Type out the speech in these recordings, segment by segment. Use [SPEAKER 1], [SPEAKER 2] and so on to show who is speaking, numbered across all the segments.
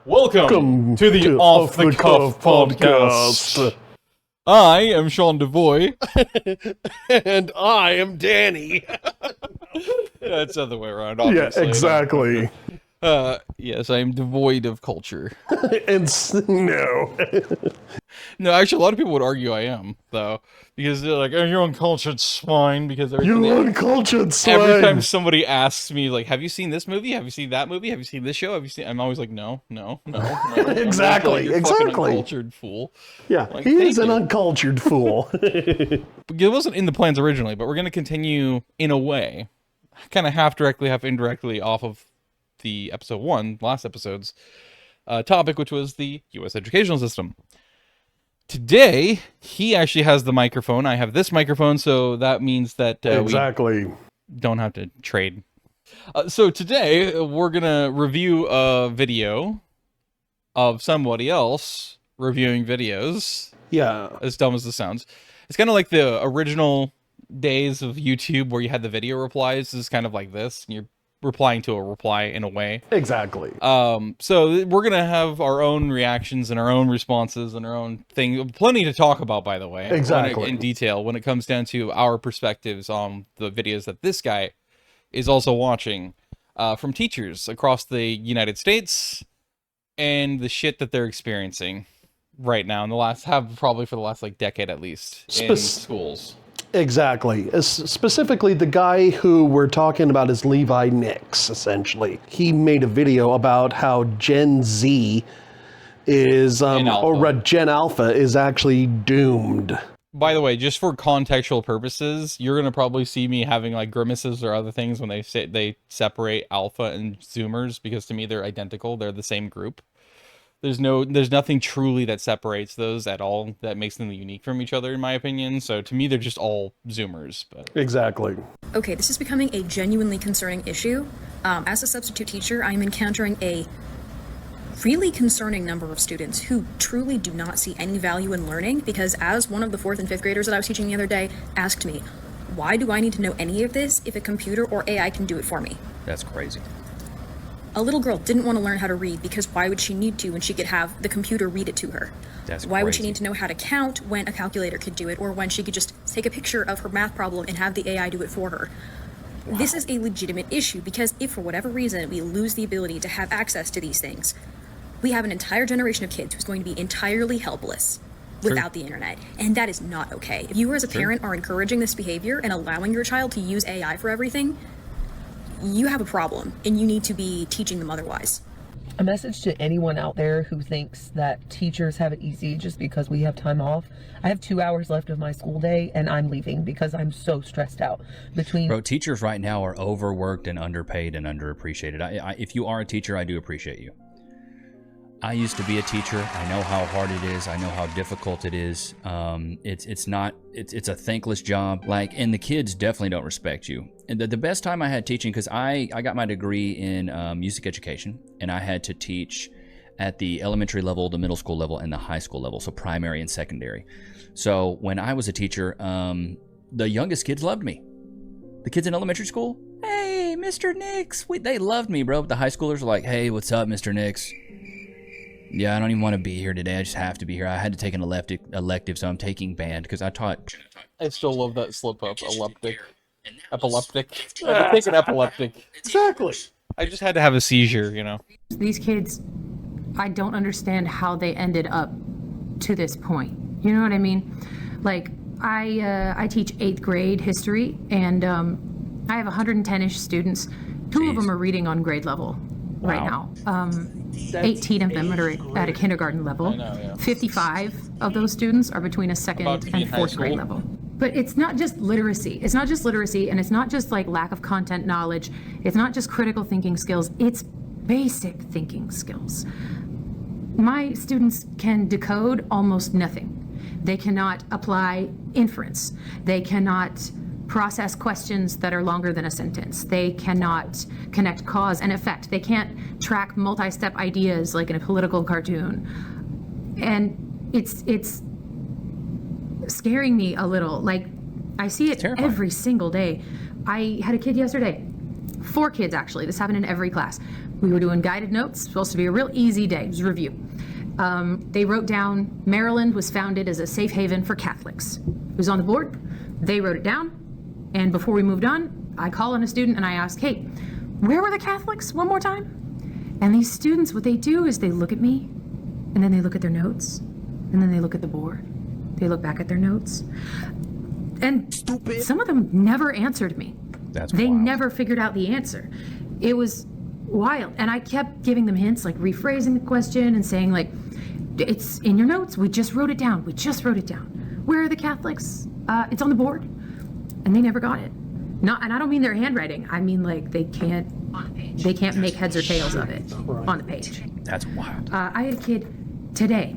[SPEAKER 1] Welcome to the Off the Cuff podcast. I am Sean DeVoy.
[SPEAKER 2] And I am Danny.
[SPEAKER 1] That's the other way around, obviously.
[SPEAKER 2] Yeah, exactly.
[SPEAKER 1] Yes, I am devoid of culture.
[SPEAKER 2] No.
[SPEAKER 1] No, actually, a lot of people would argue I am, though. Because they're like, oh, you're uncultured swine. Because
[SPEAKER 2] You uncultured swine.
[SPEAKER 1] every time somebody asks me, like, have you seen this movie? Have you seen that movie? Have you seen this show? Have you seen... I'm always like, no.
[SPEAKER 2] Exactly,
[SPEAKER 1] You're
[SPEAKER 2] exactly.
[SPEAKER 1] Fucking uncultured fool.
[SPEAKER 2] Yeah,
[SPEAKER 1] Like,
[SPEAKER 2] he is
[SPEAKER 1] thank
[SPEAKER 2] an
[SPEAKER 1] you.
[SPEAKER 2] uncultured fool.
[SPEAKER 1] It wasn't in the plans originally, but we're going to continue in a way, kind of half directly, half indirectly off of the last episode's topic, which was the U.S. educational system. Today, he actually has the microphone. I have this microphone, so that means that
[SPEAKER 2] Exactly.
[SPEAKER 1] we don't have to trade. So today, we're going to review a video of somebody else reviewing videos.
[SPEAKER 2] Yeah.
[SPEAKER 1] As dumb as this sounds. It's kind of like the original days of YouTube where you had the video replies. This is kind of like this. You're replying to a reply in a way.
[SPEAKER 2] Exactly.
[SPEAKER 1] So we're going to have our own reactions and our own responses and our own thing. Plenty to talk about, by the way.
[SPEAKER 2] Exactly.
[SPEAKER 1] In detail when it comes down to our perspectives on the videos that this guy is also watching from teachers across the United States and the shit that they're experiencing right now probably for the last like decade at least in schools.
[SPEAKER 2] Exactly. Specifically, the guy who we're talking about is Levi Nix, essentially. He made a video about how Gen Z is, or Gen Alpha is actually doomed.
[SPEAKER 1] By the way, just for contextual purposes, you're going to probably see me having like grimaces or other things when they separate Alpha and Zoomers, because to me they're identical. They're the same group. There's nothing truly that separates those at all that makes them unique from each other, in my opinion. So to me, they're just all Zoomers. But
[SPEAKER 2] Exactly.
[SPEAKER 3] Okay, this is becoming a genuinely concerning issue. As a substitute teacher, I'm encountering a really concerning number of students who truly do not see any value in learning, because as one of the 4th and 5th graders that I was teaching the other day asked me, why do I need to know any of this if a computer or AI can do it for me?
[SPEAKER 4] That's crazy.
[SPEAKER 3] A little girl didn't want to learn how to read because why would she need to when she could have the computer read it to her?
[SPEAKER 4] That's
[SPEAKER 3] Why would she
[SPEAKER 4] crazy.
[SPEAKER 3] need to know how to count when a calculator could do it, or when she could just take a picture of her math problem and have the AI do it for her? Wow. This is a legitimate issue, because if for whatever reason we lose the ability to have access to these things, we have an entire generation of kids who's going to be entirely helpless without the internet, and that is not okay. If you as a parent are encouraging this behavior and allowing your child to use AI for everything, you have a problem, and you need to be teaching them otherwise.
[SPEAKER 5] A message to anyone out there who thinks that teachers have it easy just because we have time off. I have 2 hours left of my school day, and I'm leaving because I'm so stressed out.
[SPEAKER 4] Bro, teachers right now are overworked and underpaid and underappreciated. If you are a teacher, I do appreciate you. I used to be a teacher. I know how hard it is. I know how difficult it is. It's a thankless job. And the kids definitely don't respect you. And the best time I had teaching, because I got my degree in music education, and I had to teach at the elementary level, the middle school level, and the high school level, so primary and secondary. So when I was a teacher, the youngest kids loved me. The kids in elementary school, hey, Mr. Nix. They loved me, bro. But the high schoolers were like, hey, what's up, Mr. Nix? Yeah, I don't even want to be here today. I just have to be here. I had to take an elective, so I'm taking band because I taught.
[SPEAKER 1] I still love that slip up. Epileptic. I think an epileptic.
[SPEAKER 2] Exactly.
[SPEAKER 1] I just had to have a seizure, you know.
[SPEAKER 6] These kids, I don't understand how they ended up to this point. You know what I mean? Like, I teach 8th grade history, and I have 110-ish students. 2 of them are reading on grade level right now. 18 of them are at a kindergarten level.
[SPEAKER 1] I know, yeah.
[SPEAKER 6] 55 of those students are between a 2nd and 4th grade level. But it's not just literacy. It's not just literacy, and it's not just like lack of content knowledge. It's not just critical thinking skills. It's basic thinking skills. My students can decode almost nothing. They cannot apply inference. They cannot process questions that are longer than a sentence. They cannot connect cause and effect. They can't track multi-step ideas like in a political cartoon. And it's scaring me a little. Like, I see it every single day. I had a kid yesterday, 4 kids actually, this happened in every class. We were doing guided notes, supposed to be a real easy day. It was a review. They wrote down Maryland was founded as a safe haven for Catholics. It was on the board. They wrote it down. And before we moved on, I call on a student and I ask, hey, where were the Catholics one more time? And these students, what they do is they look at me and then they look at their notes and then they look at the board. They look back at their notes. And some of them never answered me. They
[SPEAKER 4] wild.
[SPEAKER 6] never figured out the answer. It was wild. And I kept giving them hints, like rephrasing the question and saying, like, it's in your notes. We just wrote it down. We just wrote it down. Where are the Catholics? It's on the board. And they never got it. And I don't mean their handwriting. I mean, like, they can't make heads or tails of it on the page.
[SPEAKER 4] That's wild.
[SPEAKER 6] I had a kid today.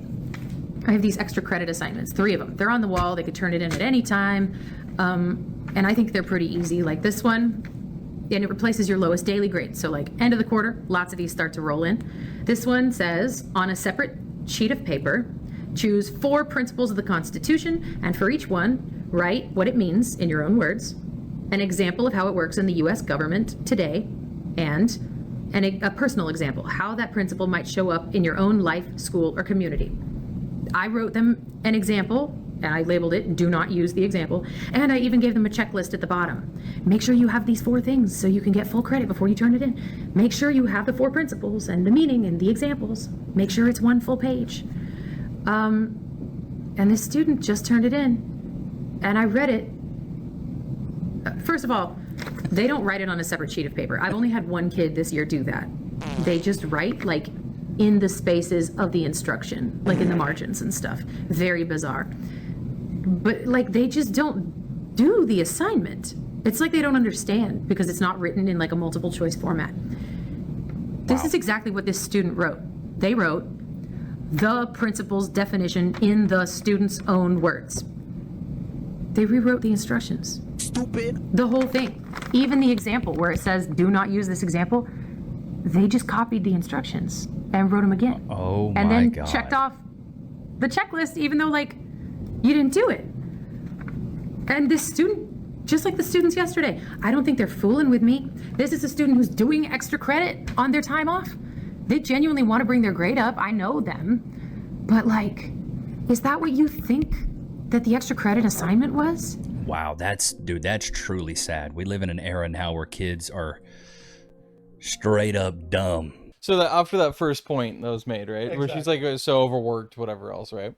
[SPEAKER 6] I have these extra credit assignments, 3 of them. They're on the wall. They could turn it in at any time. And I think they're pretty easy. Like this one, and it replaces your lowest daily grade. So like end of the quarter, lots of these start to roll in. This one says, on a separate sheet of paper, choose 4 principles of the Constitution, and for each one, write what it means in your own words, an example of how it works in the U.S. government today, and a personal example, how that principle might show up in your own life, school, or community. I wrote them an example, and I labeled it, do not use the example, and I even gave them a checklist at the bottom. Make sure you have these 4 things so you can get full credit before you turn it in. Make sure you have the 4 principles and the meaning and the examples. Make sure it's 1 full page. And this student just turned it in, and I read it. First of all, they don't write it on a separate sheet of paper. I've only had 1 kid this year do that. They just write like in the spaces of the instruction, like in the margins and stuff. Very bizarre. But like they just don't do the assignment. It's like they don't understand because it's not written in like a multiple choice format. This is exactly what this student wrote. They wrote the principle's definition in the student's own words. They rewrote the instructions. Stupid. The whole thing. Even the example where it says, do not use this example, they just copied the instructions and wrote them again.
[SPEAKER 4] Oh my God.
[SPEAKER 6] And then checked off the checklist, even though like you didn't do it. And this student, just like the students yesterday, I don't think they're fooling with me. This is a student who's doing extra credit on their time off. They genuinely want to bring their grade up. I know them. But like, is that what you think that the extra credit assignment was?
[SPEAKER 4] Wow, that's truly sad. We live in an era now where kids are straight up dumb.
[SPEAKER 1] So that after that first point that was made, right? Exactly. Where she's like so overworked, whatever else, right?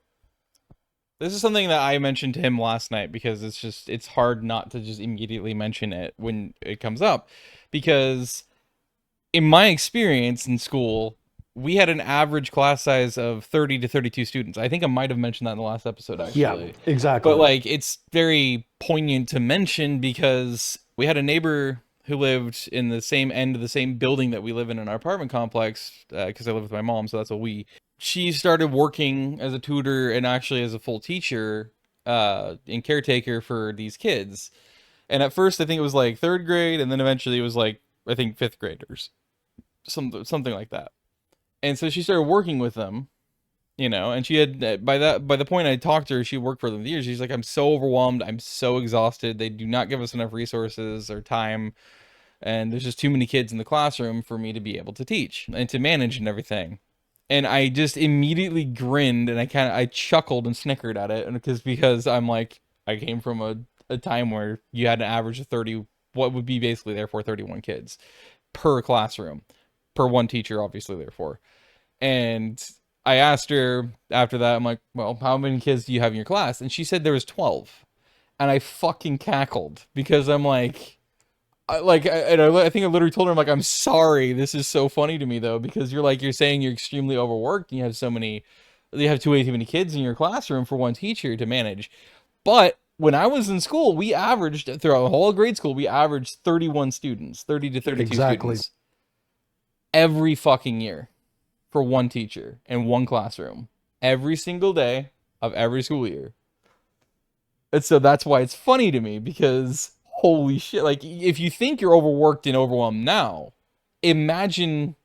[SPEAKER 1] This is something that I mentioned to him last night because it's hard not to just immediately mention it when it comes up. Because in my experience in school, we had an average class size of 30 to 32 students. I think I might have mentioned that in the last episode, actually.
[SPEAKER 2] Yeah, exactly.
[SPEAKER 1] But like, it's very poignant to mention because we had a neighbor who lived in the same end of the same building that we live in our apartment complex, because I live with my mom, so that's a we. She started working as a tutor and actually as a full teacher and caretaker for these kids. And at first, I think it was like 3rd grade, and then eventually it was like, I think 5th graders, something like that. And so she started working with them, you know, and she had, by the point I talked to her, she worked for them for years. She's like, I'm so overwhelmed. I'm so exhausted. They do not give us enough resources or time. And there's just too many kids in the classroom for me to be able to teach and to manage and everything. And I just immediately grinned and I chuckled and snickered at it. And because I'm like, I came from a time where you had an average of 30, what would be basically therefore 31 kids per classroom, per 1 teacher, obviously, therefore. And I asked her after that, I'm like, well, how many kids do you have in your class? And she said there was 12. And I fucking cackled because I'm like, I think I literally told her, I'm like, I'm sorry. This is so funny to me though, because you're saying you're extremely overworked and you have too many kids in your classroom for 1 teacher to manage. But when I was in school, we averaged throughout the whole grade school, we averaged 31 students, 30 to 32 students every fucking year for 1 teacher in 1 classroom every single day of every school year. And so that's why it's funny to me because holy shit, like if you think you're overworked and overwhelmed now, imagine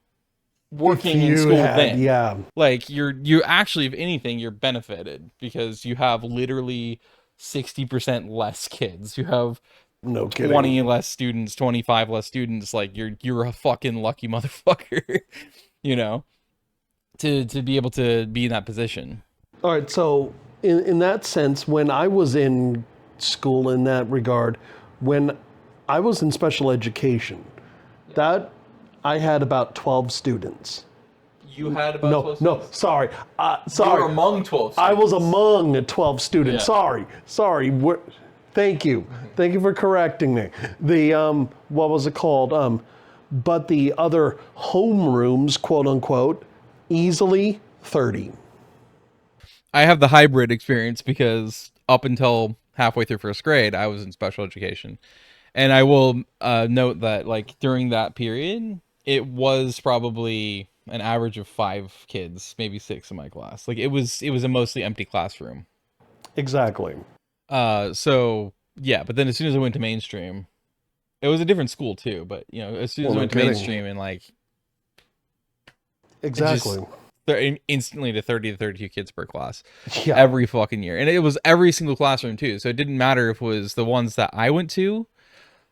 [SPEAKER 1] working in school then.
[SPEAKER 2] Yeah.
[SPEAKER 1] Like you're actually, if anything, you're benefited because you have literally 60% less kids. You have
[SPEAKER 2] No kidding.
[SPEAKER 1] 20 less students, 25 less students, like you're a fucking lucky motherfucker, you know, to be able to be in that position.
[SPEAKER 2] All right, so in that sense, when I was in school in that regard, when I was in special education, that I had about 12 students.
[SPEAKER 1] You had about 12
[SPEAKER 2] No,
[SPEAKER 1] students?
[SPEAKER 2] sorry.
[SPEAKER 1] You were among 12 students.
[SPEAKER 2] I was among 12 students.
[SPEAKER 1] Yeah.
[SPEAKER 2] Sorry. Thank you. Thank you for correcting me. The, what was it called? But the other homerooms, quote unquote, easily 30.
[SPEAKER 1] I have the hybrid experience because up until halfway through first grade, I was in special education. And I will note that, like, during that period, it was probably an average of 5 kids, maybe 6 in my class. Like, it was a mostly empty classroom.
[SPEAKER 2] Exactly.
[SPEAKER 1] So yeah, but then as soon as I went to mainstream, it was a different school too, but you know, as soon as I went to mainstream and like
[SPEAKER 2] exactly
[SPEAKER 1] instantly to 30 to 32 kids per class
[SPEAKER 2] yeah.
[SPEAKER 1] every fucking year. And it was every single classroom too. So it didn't matter if it was the ones that I went to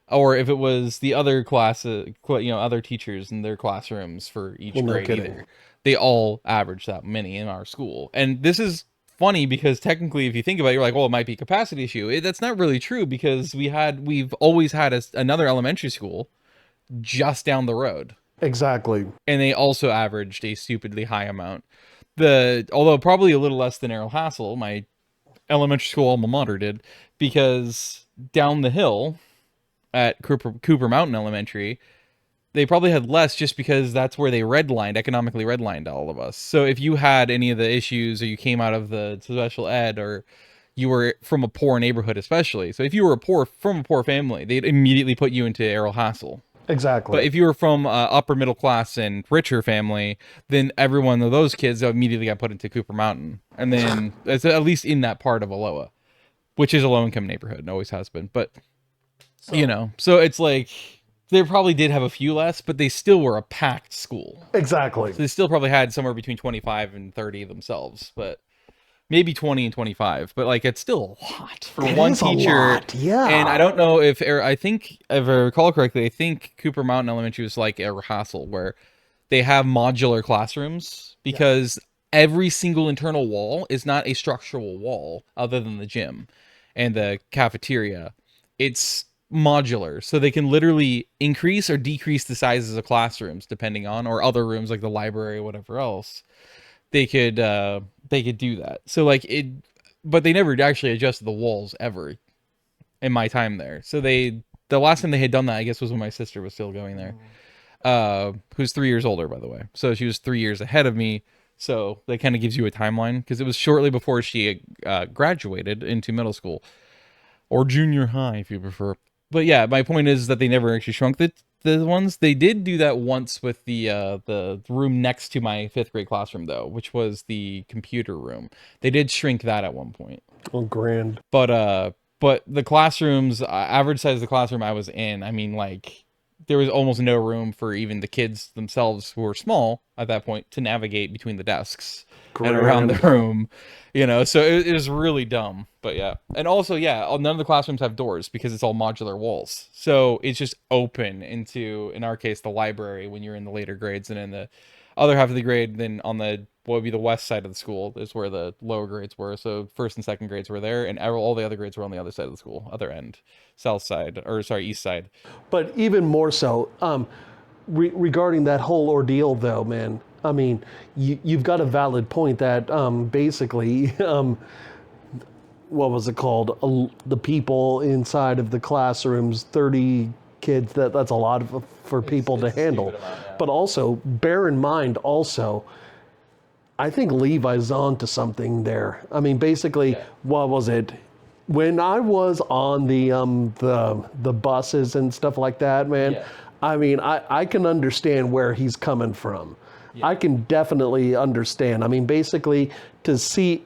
[SPEAKER 1] or if it was the other classes, you know, other teachers in their classrooms for each grade either. They all averaged that many in our school. And this is funny because technically if you think about it, you're like, well, it might be a capacity issue. That's not really true because we've always had another elementary school just down the road.
[SPEAKER 2] Exactly.
[SPEAKER 1] And they also averaged a stupidly high amount. Although probably a little less than Errol Hassel, my elementary school alma mater did, because down the hill at Cooper Mountain Elementary, they probably had less just because that's where they economically redlined all of us. So if you had any of the issues or you came out of the special ed or you were from a poor neighborhood especially. So if you were from a poor family, they'd immediately put you into Errol Hassel.
[SPEAKER 2] Exactly.
[SPEAKER 1] But if you were from upper middle class and richer family, then every one of those kids immediately got put into Cooper Mountain. And then it's at least in that part of Aloha, which is a low income neighborhood and always has been. But, you know, so it's like they probably did have a few less, but they still were a packed school.
[SPEAKER 2] Exactly.
[SPEAKER 1] So they still probably had somewhere between 25 and 30 themselves, but maybe 20 and 25, but like it's still a lot for one teacher.
[SPEAKER 2] Yeah.
[SPEAKER 1] And I don't know if I think if I recall correctly, I think Cooper Mountain Elementary was like Errol Hassel, where they have modular classrooms because every single internal wall is not a structural wall other than the gym and the cafeteria. It's modular, so they can literally increase or decrease the sizes of classrooms depending on, or other rooms like the library or whatever else. They could do that. So like but they never actually adjusted the walls ever in my time there. So the last time they had done that, I guess, was when my sister was still going there, who's 3 years older, by the way. So she was 3 years ahead of me. So that kind of gives you a timeline because it was shortly before she graduated into middle school or junior high, if you prefer. But yeah, my point is that they never actually shrunk the ones. They did do that once with the room next to my 5th grade classroom, though, which was the computer room. They did shrink that at one point.
[SPEAKER 2] Oh, grand.
[SPEAKER 1] But the classrooms, average size of the classroom I was in, I mean, like, there was almost no room for even the kids themselves, who were small at that point, to navigate between the desks and around the room, you know. So it was really dumb. But yeah, and also none of the classrooms have doors because it's all modular walls, so it's just open into, in our case, the library when you're in the later grades, and in the other half of the grade, then on the what would be the west side of the school is where the lower grades were. So 1st and 2nd grades were there, and all the other grades were on the other side of the school, other end, east side.
[SPEAKER 2] But even more so, regarding that whole ordeal, though, man. I mean, you've got a valid point that basically, what was it called? The people inside of the classrooms, 30 kids. That's a lot for people to handle. But also, bear in mind, I think Levi's on to something there. I mean, basically, what was it? When I was on the buses and stuff like that, man. Yeah. I mean, I can understand where he's coming from. Yeah. I can definitely understand. I mean, basically, to see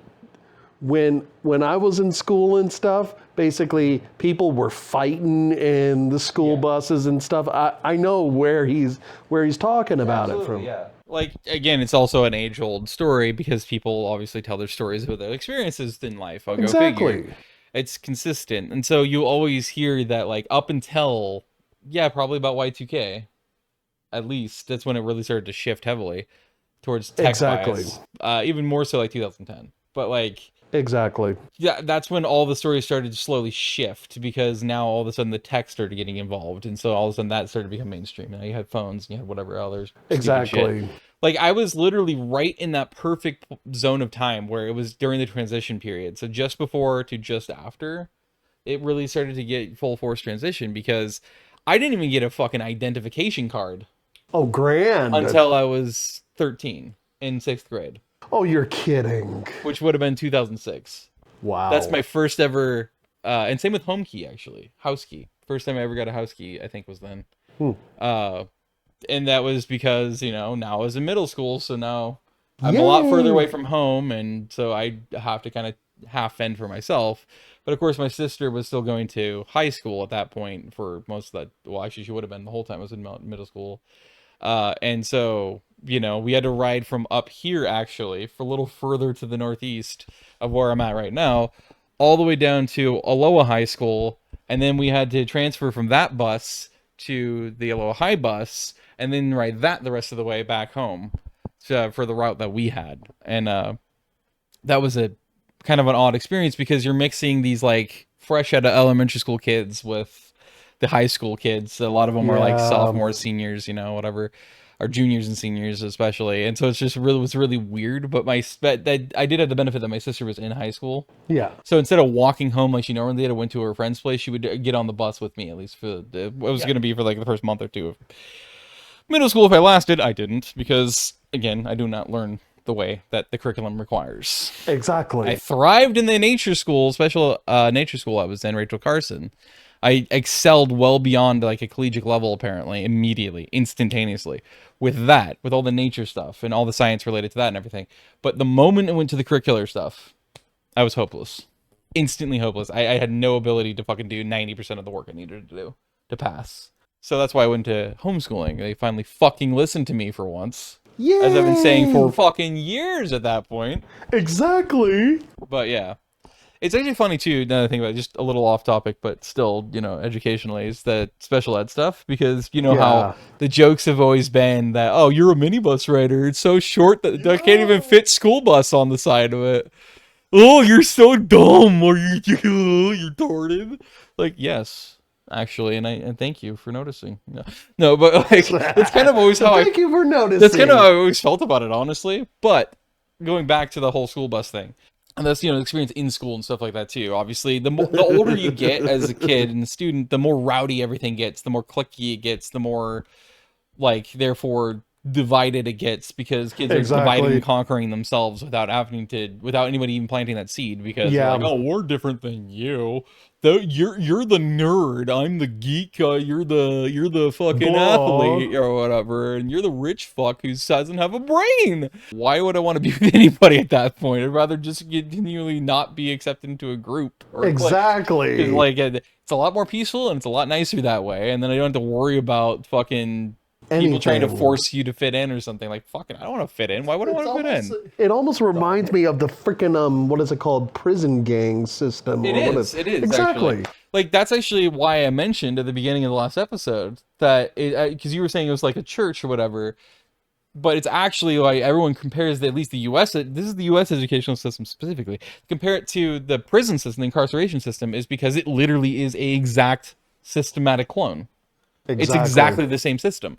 [SPEAKER 2] when I was in school and stuff, basically people were fighting in the school buses and stuff. I know where he's talking about it from.
[SPEAKER 1] Yeah. Like, again, it's also an age-old story because people obviously tell their stories about their experiences in life. I'll go figure. It's consistent. And so you always hear that, like, up until, yeah, probably about Y2K, at least, that's when it really started to shift heavily towards tech
[SPEAKER 2] Exactly.
[SPEAKER 1] bias. Even more so like 2010. But, like,
[SPEAKER 2] Exactly.
[SPEAKER 1] yeah, that's when all the stories started to slowly shift, because now all of a sudden the tech started getting involved, and so all of a sudden that started to become mainstream. Now you had phones, and you had whatever other stupid shit.
[SPEAKER 2] Exactly.
[SPEAKER 1] Like, I was literally right in that perfect zone of time where it was during the transition period. So just before to just after, it really started to get full force transition, because I didn't even get a fucking identification card
[SPEAKER 2] Oh, grand.
[SPEAKER 1] until I was 13 in 6th grade,
[SPEAKER 2] Oh, you're kidding.
[SPEAKER 1] which would have been 2006.
[SPEAKER 2] Wow.
[SPEAKER 1] That's my first ever, and same with home key, actually. House key. First time I ever got a house key, I think, was then. And that was because, now I was in middle school, so now I'm a lot further away from home, and so I have to kind of half fend for myself. But of course, my sister was still going to high school at that point for most of that. Well, actually, she would have been the whole time I was in middle school. And so, we had to ride from up here, actually, for a little further to the northeast of where I'm at right now, all the way down to Aloha High School. And then we had to transfer from that bus to the Aloha High bus, and then ride that the rest of the way back home for the route that we had. And that was a kind of an odd experience, because you're mixing these, like, fresh out of elementary school kids with the high school kids. A lot of them are like sophomores, seniors, whatever, or juniors and seniors especially. And so it's just was really weird. But I did have the benefit that my sister was in high school.
[SPEAKER 2] Yeah.
[SPEAKER 1] So instead of walking home like she normally did, I went to her friend's place. She would get on the bus with me, at least for it was going to be for like the first month or two of middle school. If I lasted, I didn't, because again, I do not learn the way that the curriculum requires.
[SPEAKER 2] Exactly.
[SPEAKER 1] I thrived in the nature school, special nature school I was in, Rachel Carson. I excelled well beyond like a collegiate level, apparently, immediately, instantaneously, with all the nature stuff and all the science related to that and everything. But the moment it went to the curricular stuff, I was hopeless. Instantly hopeless. I had no ability to fucking do 90% of the work I needed to do to pass. So that's why I went to homeschooling. They finally fucking listened to me for once.
[SPEAKER 2] Yeah.
[SPEAKER 1] As I've been saying for fucking years at that point.
[SPEAKER 2] Exactly.
[SPEAKER 1] But yeah. It's actually funny too, another thing about it, just a little off topic, but still, educationally, is the special ed stuff, because how the jokes have always been that, oh, you're a minibus rider, it's so short that I can't even fit school bus on the side of it. Oh, you're so dumb, or you're retarded. Like, yes, actually, and thank you for noticing. No, but like, that's kind of always how
[SPEAKER 2] Thank you for noticing.
[SPEAKER 1] That's kind of how I always felt about it, honestly. But going back to the whole school bus thing. And that's, experience in school and stuff like that too. Obviously, the older you get as a kid and a student, the more rowdy everything gets, the more cliquey it gets, the more, like, therefore divided it gets, because kids are dividing and conquering themselves without anybody even planting that seed, because they're like, oh, we're different than you. You're the nerd, I'm the geek, you're the fucking athlete or whatever, and you're the rich fuck who doesn't have a brain. Why would I want to be with anybody at that point? I'd rather just continually not be accepted into a group.
[SPEAKER 2] Exactly.
[SPEAKER 1] Like, it's a lot more peaceful and it's a lot nicer that way, and then I don't have to worry about fucking people trying to force you to fit in or something. Like, fucking, I don't want to fit in. Why would I want to fit in?
[SPEAKER 2] It almost reminds me of the freaking what is it called, prison gang system.
[SPEAKER 1] It is
[SPEAKER 2] exactly
[SPEAKER 1] actually. Like, that's actually why I mentioned at the beginning of the last episode that because you were saying it was like a church or whatever, but it's actually like everyone compares at least the U.S. This is the U.S. educational system specifically. Compare it to the prison system, the incarceration system, is because it literally is a exact systematic clone. Exactly. It's exactly the same system.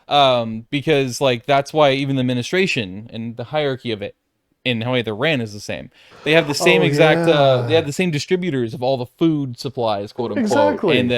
[SPEAKER 1] Because, like, that's why even the administration and the hierarchy of it and how they're ran is the same. They have the same they have the same distributors of all the food supplies, quote unquote, and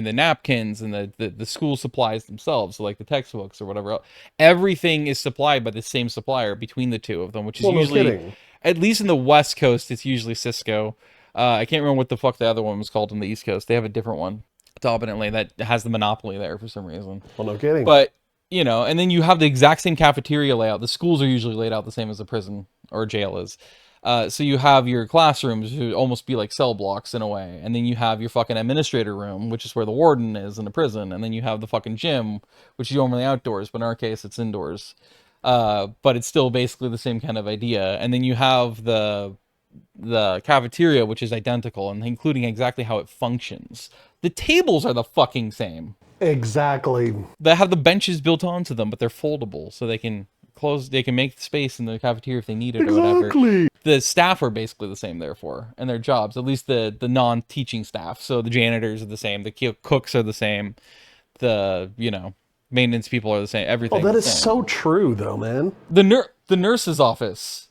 [SPEAKER 1] the napkins and the school supplies themselves, so like the textbooks or whatever else. Everything is supplied by the same supplier between the two of them, which is usually, at least in the West Coast, it's usually Cisco. I can't remember what the fuck the other one was called on the East Coast. They have a different one dominantly that has the monopoly there for some reason.
[SPEAKER 2] Well, no kidding.
[SPEAKER 1] But, and then you have the exact same cafeteria layout. The schools are usually laid out the same as a prison or a jail is. So you have your classrooms who almost be like cell blocks in a way. And then you have your fucking administrator room, which is where the warden is in a prison. And then you have the fucking gym, which is normally outdoors, but in our case, it's indoors. But it's still basically the same kind of idea. And then you have the the cafeteria, which is identical, and including exactly how it functions. The tables are the fucking same.
[SPEAKER 2] Exactly.
[SPEAKER 1] They have the benches built onto them, but they're foldable, so they can make space in the cafeteria if they need it or whatever. The staff are basically the same, therefore, and their jobs, at least the non-teaching staff. So the janitors are the same, the cooks are the same, the, maintenance people are the same, everything.
[SPEAKER 2] Oh, that is so true, though, man.
[SPEAKER 1] The nurse's office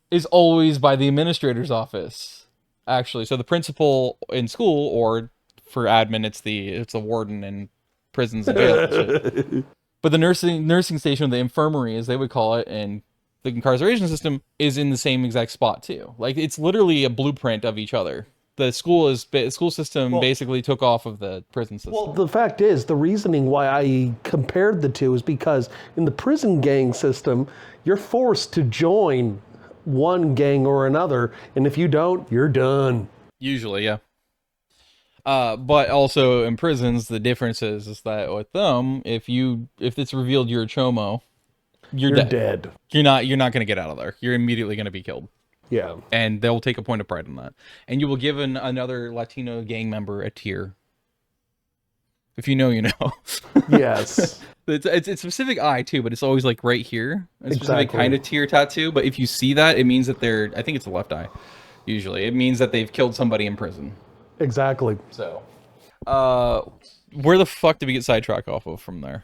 [SPEAKER 1] is always by the administrator's office, actually. So the principal in school, or for admin, it's the warden in prisons and jails and shit. But the nursing station, the infirmary, as they would call it, and the incarceration system is in the same exact spot too. Like, it's literally a blueprint of each other. The school system basically took off of the prison system.
[SPEAKER 2] Well, the fact is, the reasoning why I compared the two is because in the prison gang system, you're forced to join one gang or another, and if you don't, you're done.
[SPEAKER 1] Usually, yeah. But also in prisons, the difference is that with them, if it's revealed you're a chomo, you're dead. You're not going to get out of there. You're immediately going to be killed.
[SPEAKER 2] Yeah.
[SPEAKER 1] And they'll take a point of pride in that. And you will give another Latino gang member a tear. If you know, you know.
[SPEAKER 2] Yes.
[SPEAKER 1] It's a specific eye too, but it's always like right here. It's a specific kind of tear tattoo. But if you see that, it means that I think it's the left eye. Usually, it means that they've killed somebody in prison.
[SPEAKER 2] Exactly.
[SPEAKER 1] So, where the fuck did we get sidetracked off of from there?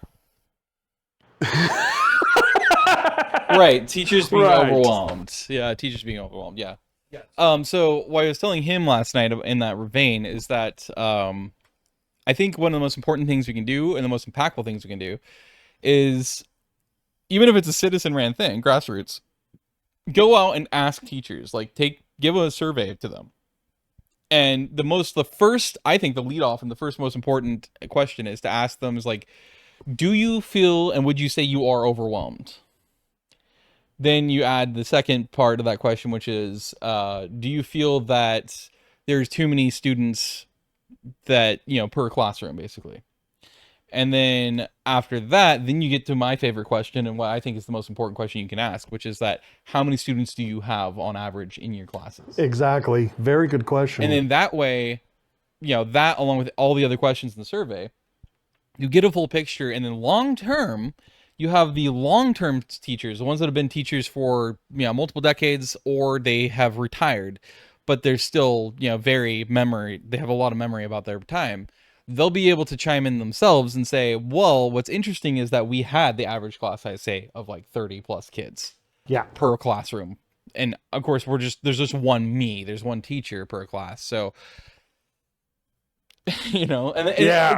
[SPEAKER 1] Right, teachers being overwhelmed. Yeah, teachers being overwhelmed. Yeah. Yes. So what I was telling him last night in that vein is that I think one of the most important things we can do, and the most impactful things we can do, is, even if it's a citizen-ran thing, grassroots, go out and ask teachers. Like, give a survey to them. And the first, I think the lead off and the first most important question is to ask them is like, do you feel and would you say you are overwhelmed? Then you add the second part of that question, which is, do you feel that there's too many students that, per classroom, basically? And then after that, then you get to my favorite question, and what I think is the most important question you can ask, which is that, how many students do you have on average in your classes?
[SPEAKER 2] Exactly. Very good question.
[SPEAKER 1] And then that way, that along with all the other questions in the survey, you get a full picture. And then long term, you have the long-term teachers, the ones that have been teachers for multiple decades, or they have retired, but they're still they have a lot of memory about their time. They'll be able to chime in themselves and say, well, what's interesting is that we had the average class, I say, of like 30 plus kids per classroom. And of course, there's just there's one teacher per class. So, and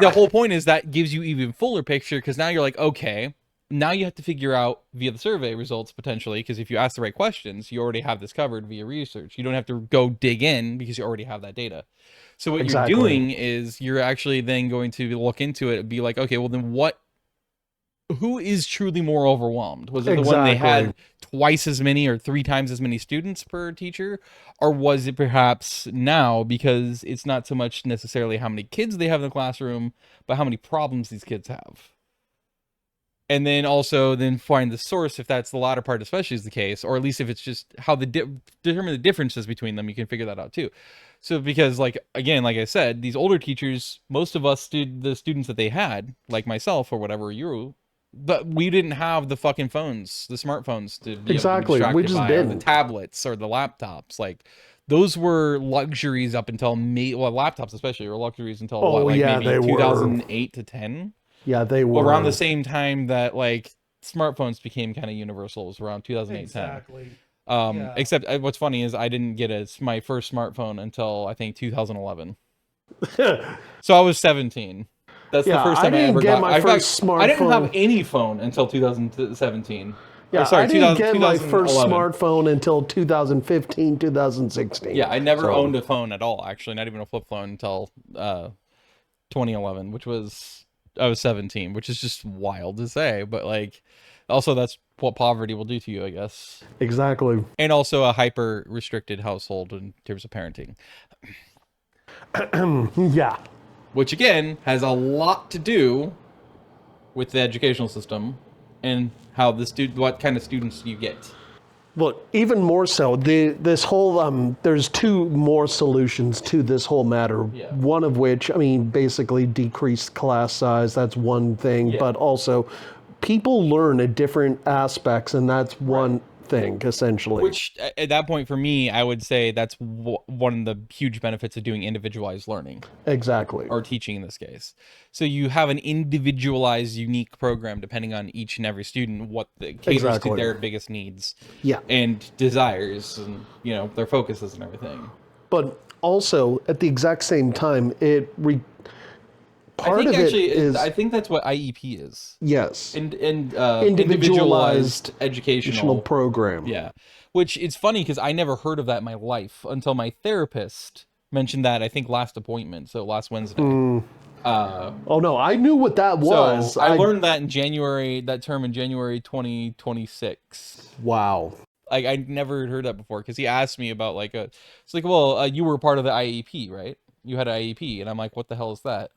[SPEAKER 1] the whole point is that gives you even fuller picture, because now you're like, okay, now you have to figure out via the survey results potentially, because if you ask the right questions, you already have this covered via research. You don't have to go dig in because you already have that data. So what you're doing is you're actually then going to look into it and be like, okay, well then who is truly more overwhelmed? Was it the one they had twice as many or 3 times as many students per teacher? Or was it perhaps now, because it's not so much necessarily how many kids they have in the classroom, but how many problems these kids have? And then also find the source, if that's the latter part especially is the case, or at least if it's just how determine the differences between them, you can figure that out too. So because like I said, these older teachers, most of us the students that they had, like myself or whatever but we didn't have the fucking phones, the smartphones to be
[SPEAKER 2] we just didn't.
[SPEAKER 1] Or the tablets or the laptops. Like, those were luxuries up until laptops especially were luxuries until maybe 2008 to 10.
[SPEAKER 2] Yeah, they were.
[SPEAKER 1] Around the same time that like smartphones became kind of universal, was around 2008.
[SPEAKER 2] Exactly.
[SPEAKER 1] Except what's funny is I didn't get my first smartphone until I think 2011. So I was 17. That's the first time I ever got
[SPEAKER 2] my first smartphone.
[SPEAKER 1] I didn't have any phone until 2017.
[SPEAKER 2] Yeah, I didn't get my first smartphone until 2015, 2016.
[SPEAKER 1] Yeah, I never owned a phone at all, actually, not even a flip phone until 2011, I was 17, which is just wild to say, but like, also that's what poverty will do to you, I guess.
[SPEAKER 2] Exactly.
[SPEAKER 1] And also a hyper restricted household in terms of parenting.
[SPEAKER 2] Yeah.
[SPEAKER 1] Which again has a lot to do with the educational system and how what kind of students you get.
[SPEAKER 2] Look, even more so, this whole, there's two more solutions to this whole matter.
[SPEAKER 1] Yeah.
[SPEAKER 2] One of which, I mean, basically decreased class size, that's one thing, but also people learn at different aspects, and that's one thing, essentially.
[SPEAKER 1] Which, at that point, for me, I would say that's one of the huge benefits of doing individualized learning.
[SPEAKER 2] Exactly.
[SPEAKER 1] Or teaching in this case. So you have an individualized, unique program depending on each and every student, what caters to their biggest needs and desires and, you know, their focuses and everything.
[SPEAKER 2] But also, at the exact same time, part of it is...
[SPEAKER 1] I think that's what IEP is.
[SPEAKER 2] Yes.
[SPEAKER 1] Individualized educational
[SPEAKER 2] program.
[SPEAKER 1] Yeah. Which is funny because I never heard of that in my life until my therapist mentioned that, I think, last appointment. So last Wednesday.
[SPEAKER 2] Oh, no. I knew what that was.
[SPEAKER 1] So I learned that that term in January 2026.
[SPEAKER 2] Wow.
[SPEAKER 1] Like, I never heard that before because he asked me about it's like, well, you were part of the IEP, right? You had an IEP. And I'm like, what the hell is that?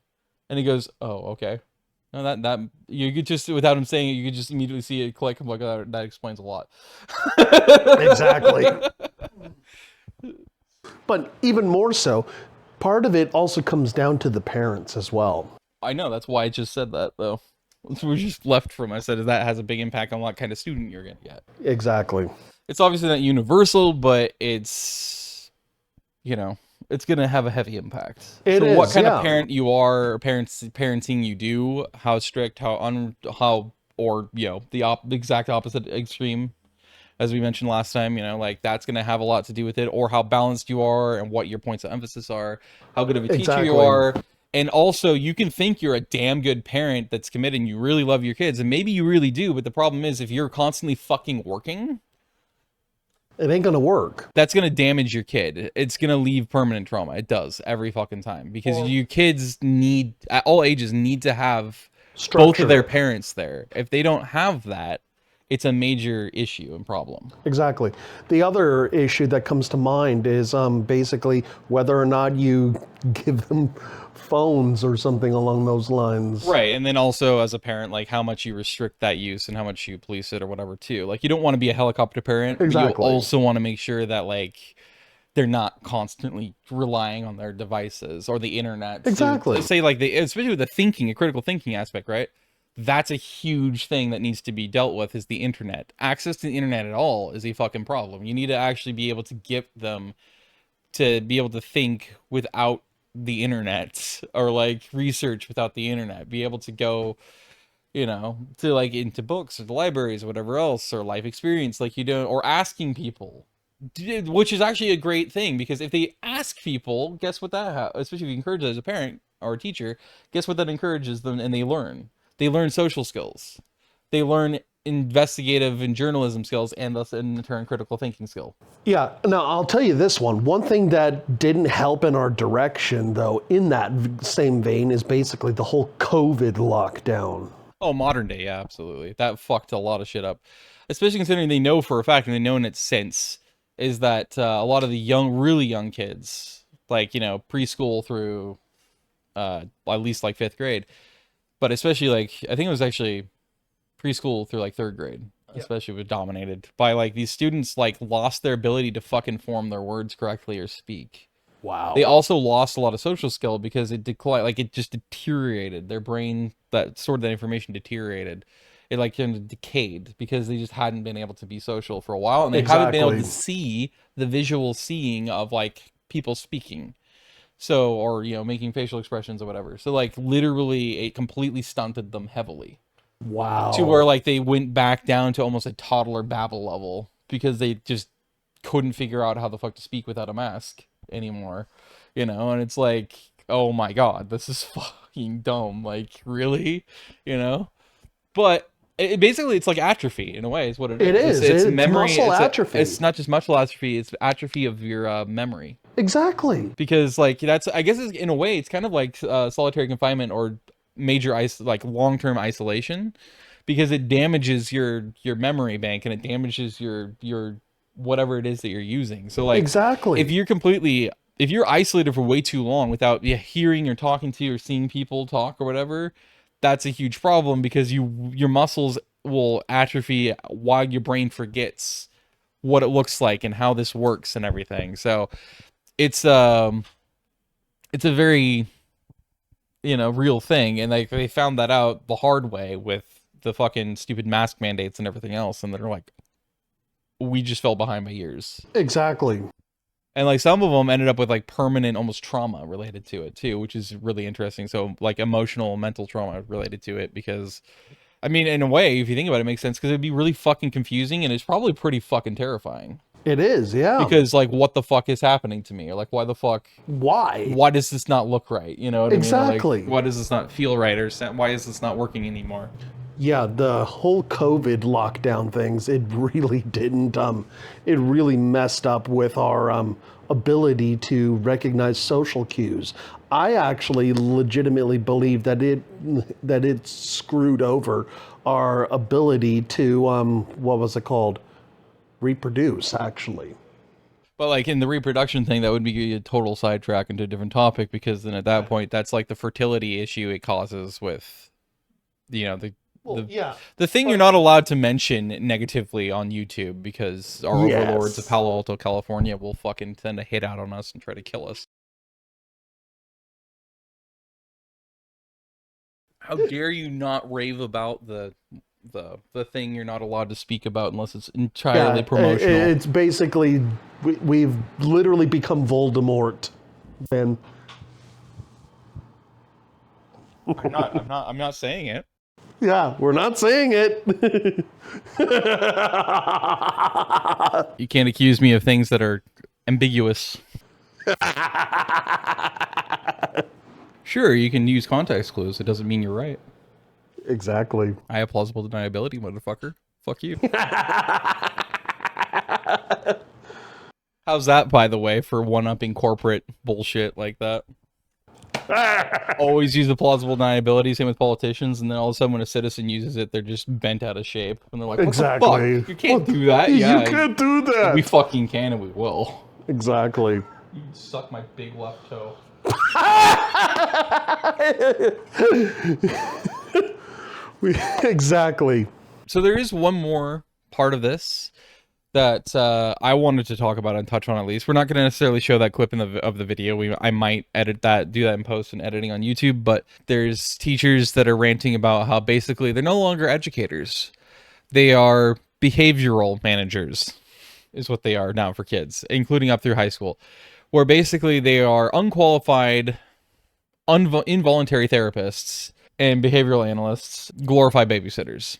[SPEAKER 1] And he goes, oh, okay. No, that you could just, without him saying it, you could just immediately see it click. I'm like, oh, that explains a lot.
[SPEAKER 2] Exactly. But even more so, part of it also comes down to the parents as well.
[SPEAKER 1] I know, that's why I just said that, though. We just left from, I said, that has a big impact on what kind of student you're going to get.
[SPEAKER 2] Exactly.
[SPEAKER 1] It's obviously not universal, but it's, you know, it's going to have a heavy impact. What kind of parent you are, parenting you do, how strict, or, you know, the exact opposite extreme, as we mentioned last time, you know, like, that's going to have a lot to do with it, or how balanced you are and what your points of emphasis are, how good of a teacher you are. And also, you can think you're a damn good parent that's committed and you really love your kids, and maybe you really do, but the problem is, if you're constantly fucking working,
[SPEAKER 2] it ain't gonna work.
[SPEAKER 1] That's gonna damage your kid. It's gonna leave permanent trauma. It does every fucking time, because your kids at all ages need to have both of their parents there. If they don't have that, it's a major issue and problem.
[SPEAKER 2] Exactly. The other issue that comes to mind is basically whether or not you give them phones or something along those lines.
[SPEAKER 1] Right, and then also as a parent, like, how much you restrict that use and how much you police it or whatever too. Like, you don't want to be a helicopter parent.
[SPEAKER 2] Exactly.
[SPEAKER 1] But you also want to make sure that, like, they're not constantly relying on their devices or the internet.
[SPEAKER 2] Exactly.
[SPEAKER 1] To say, like, especially with a critical thinking aspect, right? That's a huge thing that needs to be dealt with, is the internet. Access to the internet at all is a fucking problem. You need to actually be able to get them to be able to think without the internet, or like research without the internet, be able to go, you know, to like into books or the libraries or whatever else, or life experience, like you do, or asking people, which is actually a great thing, because if they ask people, guess what especially if you encourage it as a parent or a teacher, guess what that encourages them, and they learn social skills, they learn investigative and journalism skills, and thus in turn critical thinking skill.
[SPEAKER 2] Yeah, now I'll tell you this one thing that didn't help in our direction, though, in that same vein, is basically the whole COVID lockdown.
[SPEAKER 1] Oh, modern day, yeah, absolutely. That fucked a lot of shit up, especially considering they know for a fact, and they know in its sense, is that a lot of the really young kids, like, you know, preschool through at least like 5th grade, but especially like, I think it was actually preschool through like 3rd grade, especially, was dominated by like these students, like, lost their ability to fucking form their words correctly or speak.
[SPEAKER 2] Wow.
[SPEAKER 1] They also lost a lot of social skill because it declined, like, it just deteriorated. Their brain that stored that information deteriorated. It like kind of decayed because they just hadn't been able to be social for a while, and they haven't been able to see the visual seeing of like people speaking. So, or, you know, making facial expressions or whatever. So like literally it completely stunted them heavily.
[SPEAKER 2] Wow.
[SPEAKER 1] To where like they went back down to almost a toddler babble level because they just couldn't figure out how the fuck to speak without a mask anymore, you know. And it's like, oh my god, this is fucking dumb. Like, really, you know. But basically it's like atrophy in a way is what it is. It's memory.
[SPEAKER 2] Muscle atrophy.
[SPEAKER 1] It's not just muscle atrophy, it's atrophy of your memory.
[SPEAKER 2] Exactly.
[SPEAKER 1] Because like that's, I guess in a way it's kind of like solitary confinement or major like long-term isolation, because it damages your memory bank, and it damages your whatever it is that you're using. So like,
[SPEAKER 2] exactly,
[SPEAKER 1] if you're isolated for way too long without hearing or talking to or seeing people talk or whatever, that's a huge problem, because your muscles will atrophy while your brain forgets what it looks like and how this works and everything. So it's a very, real thing. And they found that out the hard way with the fucking stupid mask mandates and everything else. And they're like, we just fell behind by years.
[SPEAKER 2] Exactly.
[SPEAKER 1] And like some of them ended up with like permanent almost trauma related to it too, which is really interesting. So like emotional, mental trauma related to it, because I mean, in a way, if you think about it, it makes sense, because it'd be really fucking confusing, and it's probably pretty fucking terrifying.
[SPEAKER 2] It is, yeah.
[SPEAKER 1] Because like, what the fuck is happening to me? Or like, why the fuck? Why does this not look right? You know what
[SPEAKER 2] exactly.
[SPEAKER 1] I mean? Like, why does this not feel right? Or why is this not working anymore?
[SPEAKER 2] Yeah, the whole COVID lockdown things, it really didn't, it really messed up with our ability to recognize social cues. I actually legitimately believe that it screwed over our ability to, what was it called? Reproduce, actually.
[SPEAKER 1] But like in the reproduction thing, that would be a total sidetrack into a different topic, because then at that point, that's like the fertility issue it causes with, the thing you're not allowed to mention negatively on YouTube, because our overlords of Palo Alto, California will fucking send a hit out on us and try to kill us. How dare you not rave about the thing you're not allowed to speak about unless it's entirely promotional.
[SPEAKER 2] It's basically, we've literally become Voldemort. And
[SPEAKER 1] I'm not saying it.
[SPEAKER 2] Yeah, we're not saying it.
[SPEAKER 1] You can't accuse me of things that are ambiguous. Sure, you can use context clues. It doesn't mean you're right.
[SPEAKER 2] Exactly.
[SPEAKER 1] I have plausible deniability, motherfucker. Fuck you. How's that, by the way, for one-upping corporate bullshit like that? Always use the plausible deniability, same with politicians, and then all of a sudden when a citizen uses it, they're just bent out of shape. And they're like, what
[SPEAKER 2] exactly.
[SPEAKER 1] the fuck? You can't do that.
[SPEAKER 2] You can't do that.
[SPEAKER 1] We fucking can, and we will.
[SPEAKER 2] Exactly.
[SPEAKER 1] You suck my big left toe.
[SPEAKER 2] Exactly.
[SPEAKER 1] So there is one more part of this that I wanted to talk about and touch on at least. We're not going to necessarily show that clip of the video. I might edit that, do that in post and editing on YouTube, but there's teachers that are ranting about how basically they're no longer educators. They are behavioral managers, is what they are now for kids, including up through high school, where basically they are unqualified, involuntary therapists and behavioral analysts, glorified babysitters.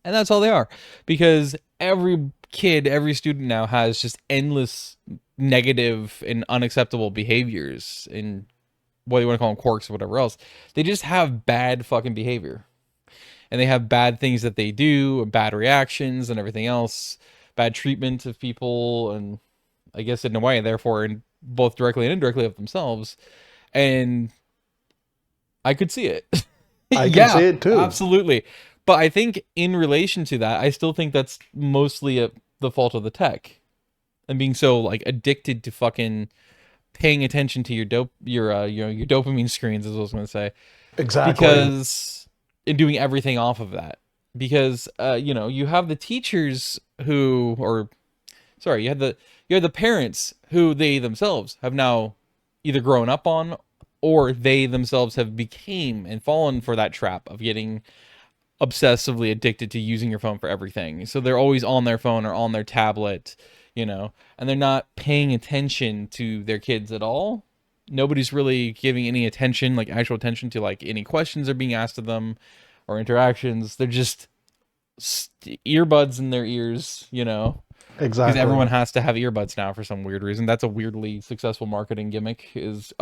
[SPEAKER 1] And that's all they are, because every kid, every student now has just endless negative and unacceptable behaviors, and whether you want to call them quirks or whatever else. They just have bad fucking behavior, and they have bad things that they do, bad reactions and everything else, bad treatment of people, and I guess in a way, therefore, in both directly and indirectly of themselves. And I could see it.
[SPEAKER 2] I can see it too.
[SPEAKER 1] Absolutely. But I think in relation to that, I still think that's mostly the fault of the tech, and being so like addicted to fucking paying attention to your dopamine screens, is what I was going to say.
[SPEAKER 2] Exactly.
[SPEAKER 1] Because in doing everything off of that, because you have the teachers you have the parents who they themselves have now either grown up on, or they themselves have became and fallen for that trap of getting obsessively addicted to using your phone for everything. So they're always on their phone or on their tablet, and they're not paying attention to their kids at all. Nobody's really giving any attention, like actual attention to like any questions are being asked of them or interactions. They're just earbuds in their ears,
[SPEAKER 2] Exactly.
[SPEAKER 1] Because everyone has to have earbuds now for some weird reason. That's a weirdly successful marketing gimmick, is,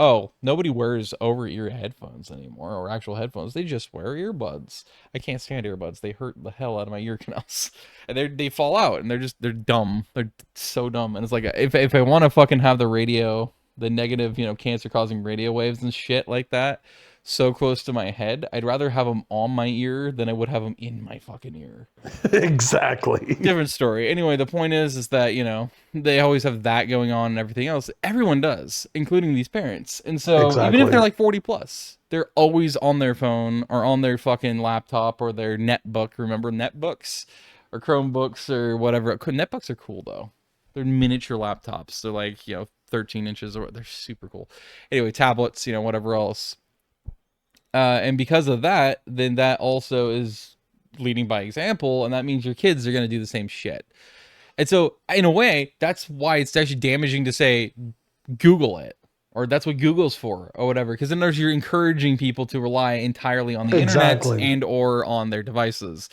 [SPEAKER 1] nobody wears over-ear headphones anymore, or actual headphones. They just wear earbuds. I can't stand earbuds. They hurt the hell out of my ear canals. And they fall out, and they're dumb. They're so dumb. And it's like, if I want to fucking have the radio, the negative, cancer-causing radio waves and shit like that so close to my head, I'd rather have them on my ear than I would have them in my fucking ear.
[SPEAKER 2] Exactly.
[SPEAKER 1] Different story. Anyway, the point is that, they always have that going on and everything else. Everyone does, including these parents. And so even if they're like 40 plus, they're always on their phone or on their fucking laptop or their netbook. Remember netbooks or Chromebooks or whatever? Netbooks are cool though. They're miniature laptops. They're like, 13 inches, or they're super cool. Anyway, tablets, whatever else. And because of that, then that also is leading by example, and that means your kids are going to do the same shit. And so, in a way, that's why it's actually damaging to say, Google it, or that's what Google's for, or whatever, because then you're encouraging people to rely entirely on the internet and or on their devices.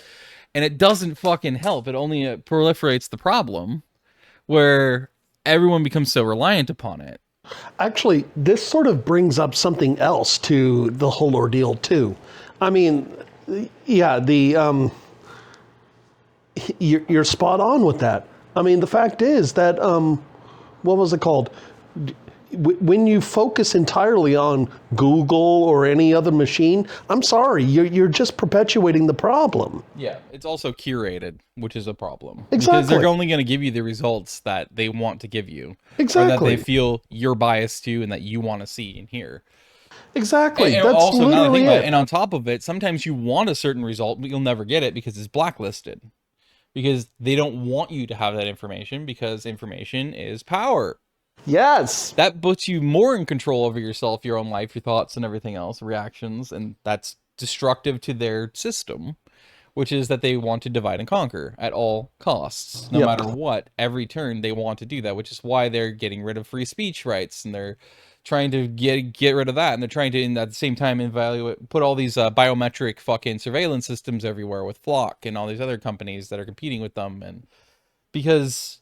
[SPEAKER 1] And it doesn't fucking help. It only proliferates the problem, where everyone becomes so reliant upon it.
[SPEAKER 2] Actually, this sort of brings up something else to the whole ordeal too. I mean, yeah, you're spot on with that. I mean, the fact is that what was it called? When you focus entirely on Google or any other machine, I'm sorry, you're just perpetuating the problem.
[SPEAKER 1] Yeah, it's also curated, which is a problem.
[SPEAKER 2] Exactly.
[SPEAKER 1] Because they're only going to give you the results that they want to give you.
[SPEAKER 2] Exactly.
[SPEAKER 1] Or that they feel you're biased to and that you want to see and hear.
[SPEAKER 2] Exactly.
[SPEAKER 1] And
[SPEAKER 2] that's
[SPEAKER 1] also,
[SPEAKER 2] literally it.
[SPEAKER 1] And on top of it, sometimes you want a certain result, but you'll never get it because it's blacklisted. Because they don't want you to have that information, because information is power.
[SPEAKER 2] Yes.
[SPEAKER 1] That puts you more in control over yourself, your own life, your thoughts, and everything else, reactions, and that's destructive to their system, which is that they want to divide and conquer at all costs, no matter what. Every turn they want to do that, which is why they're getting rid of free speech rights, and they're trying to get rid of that, and they're trying to, at the same time, put all these biometric fucking surveillance systems everywhere with Flock and all these other companies that are competing with them, and because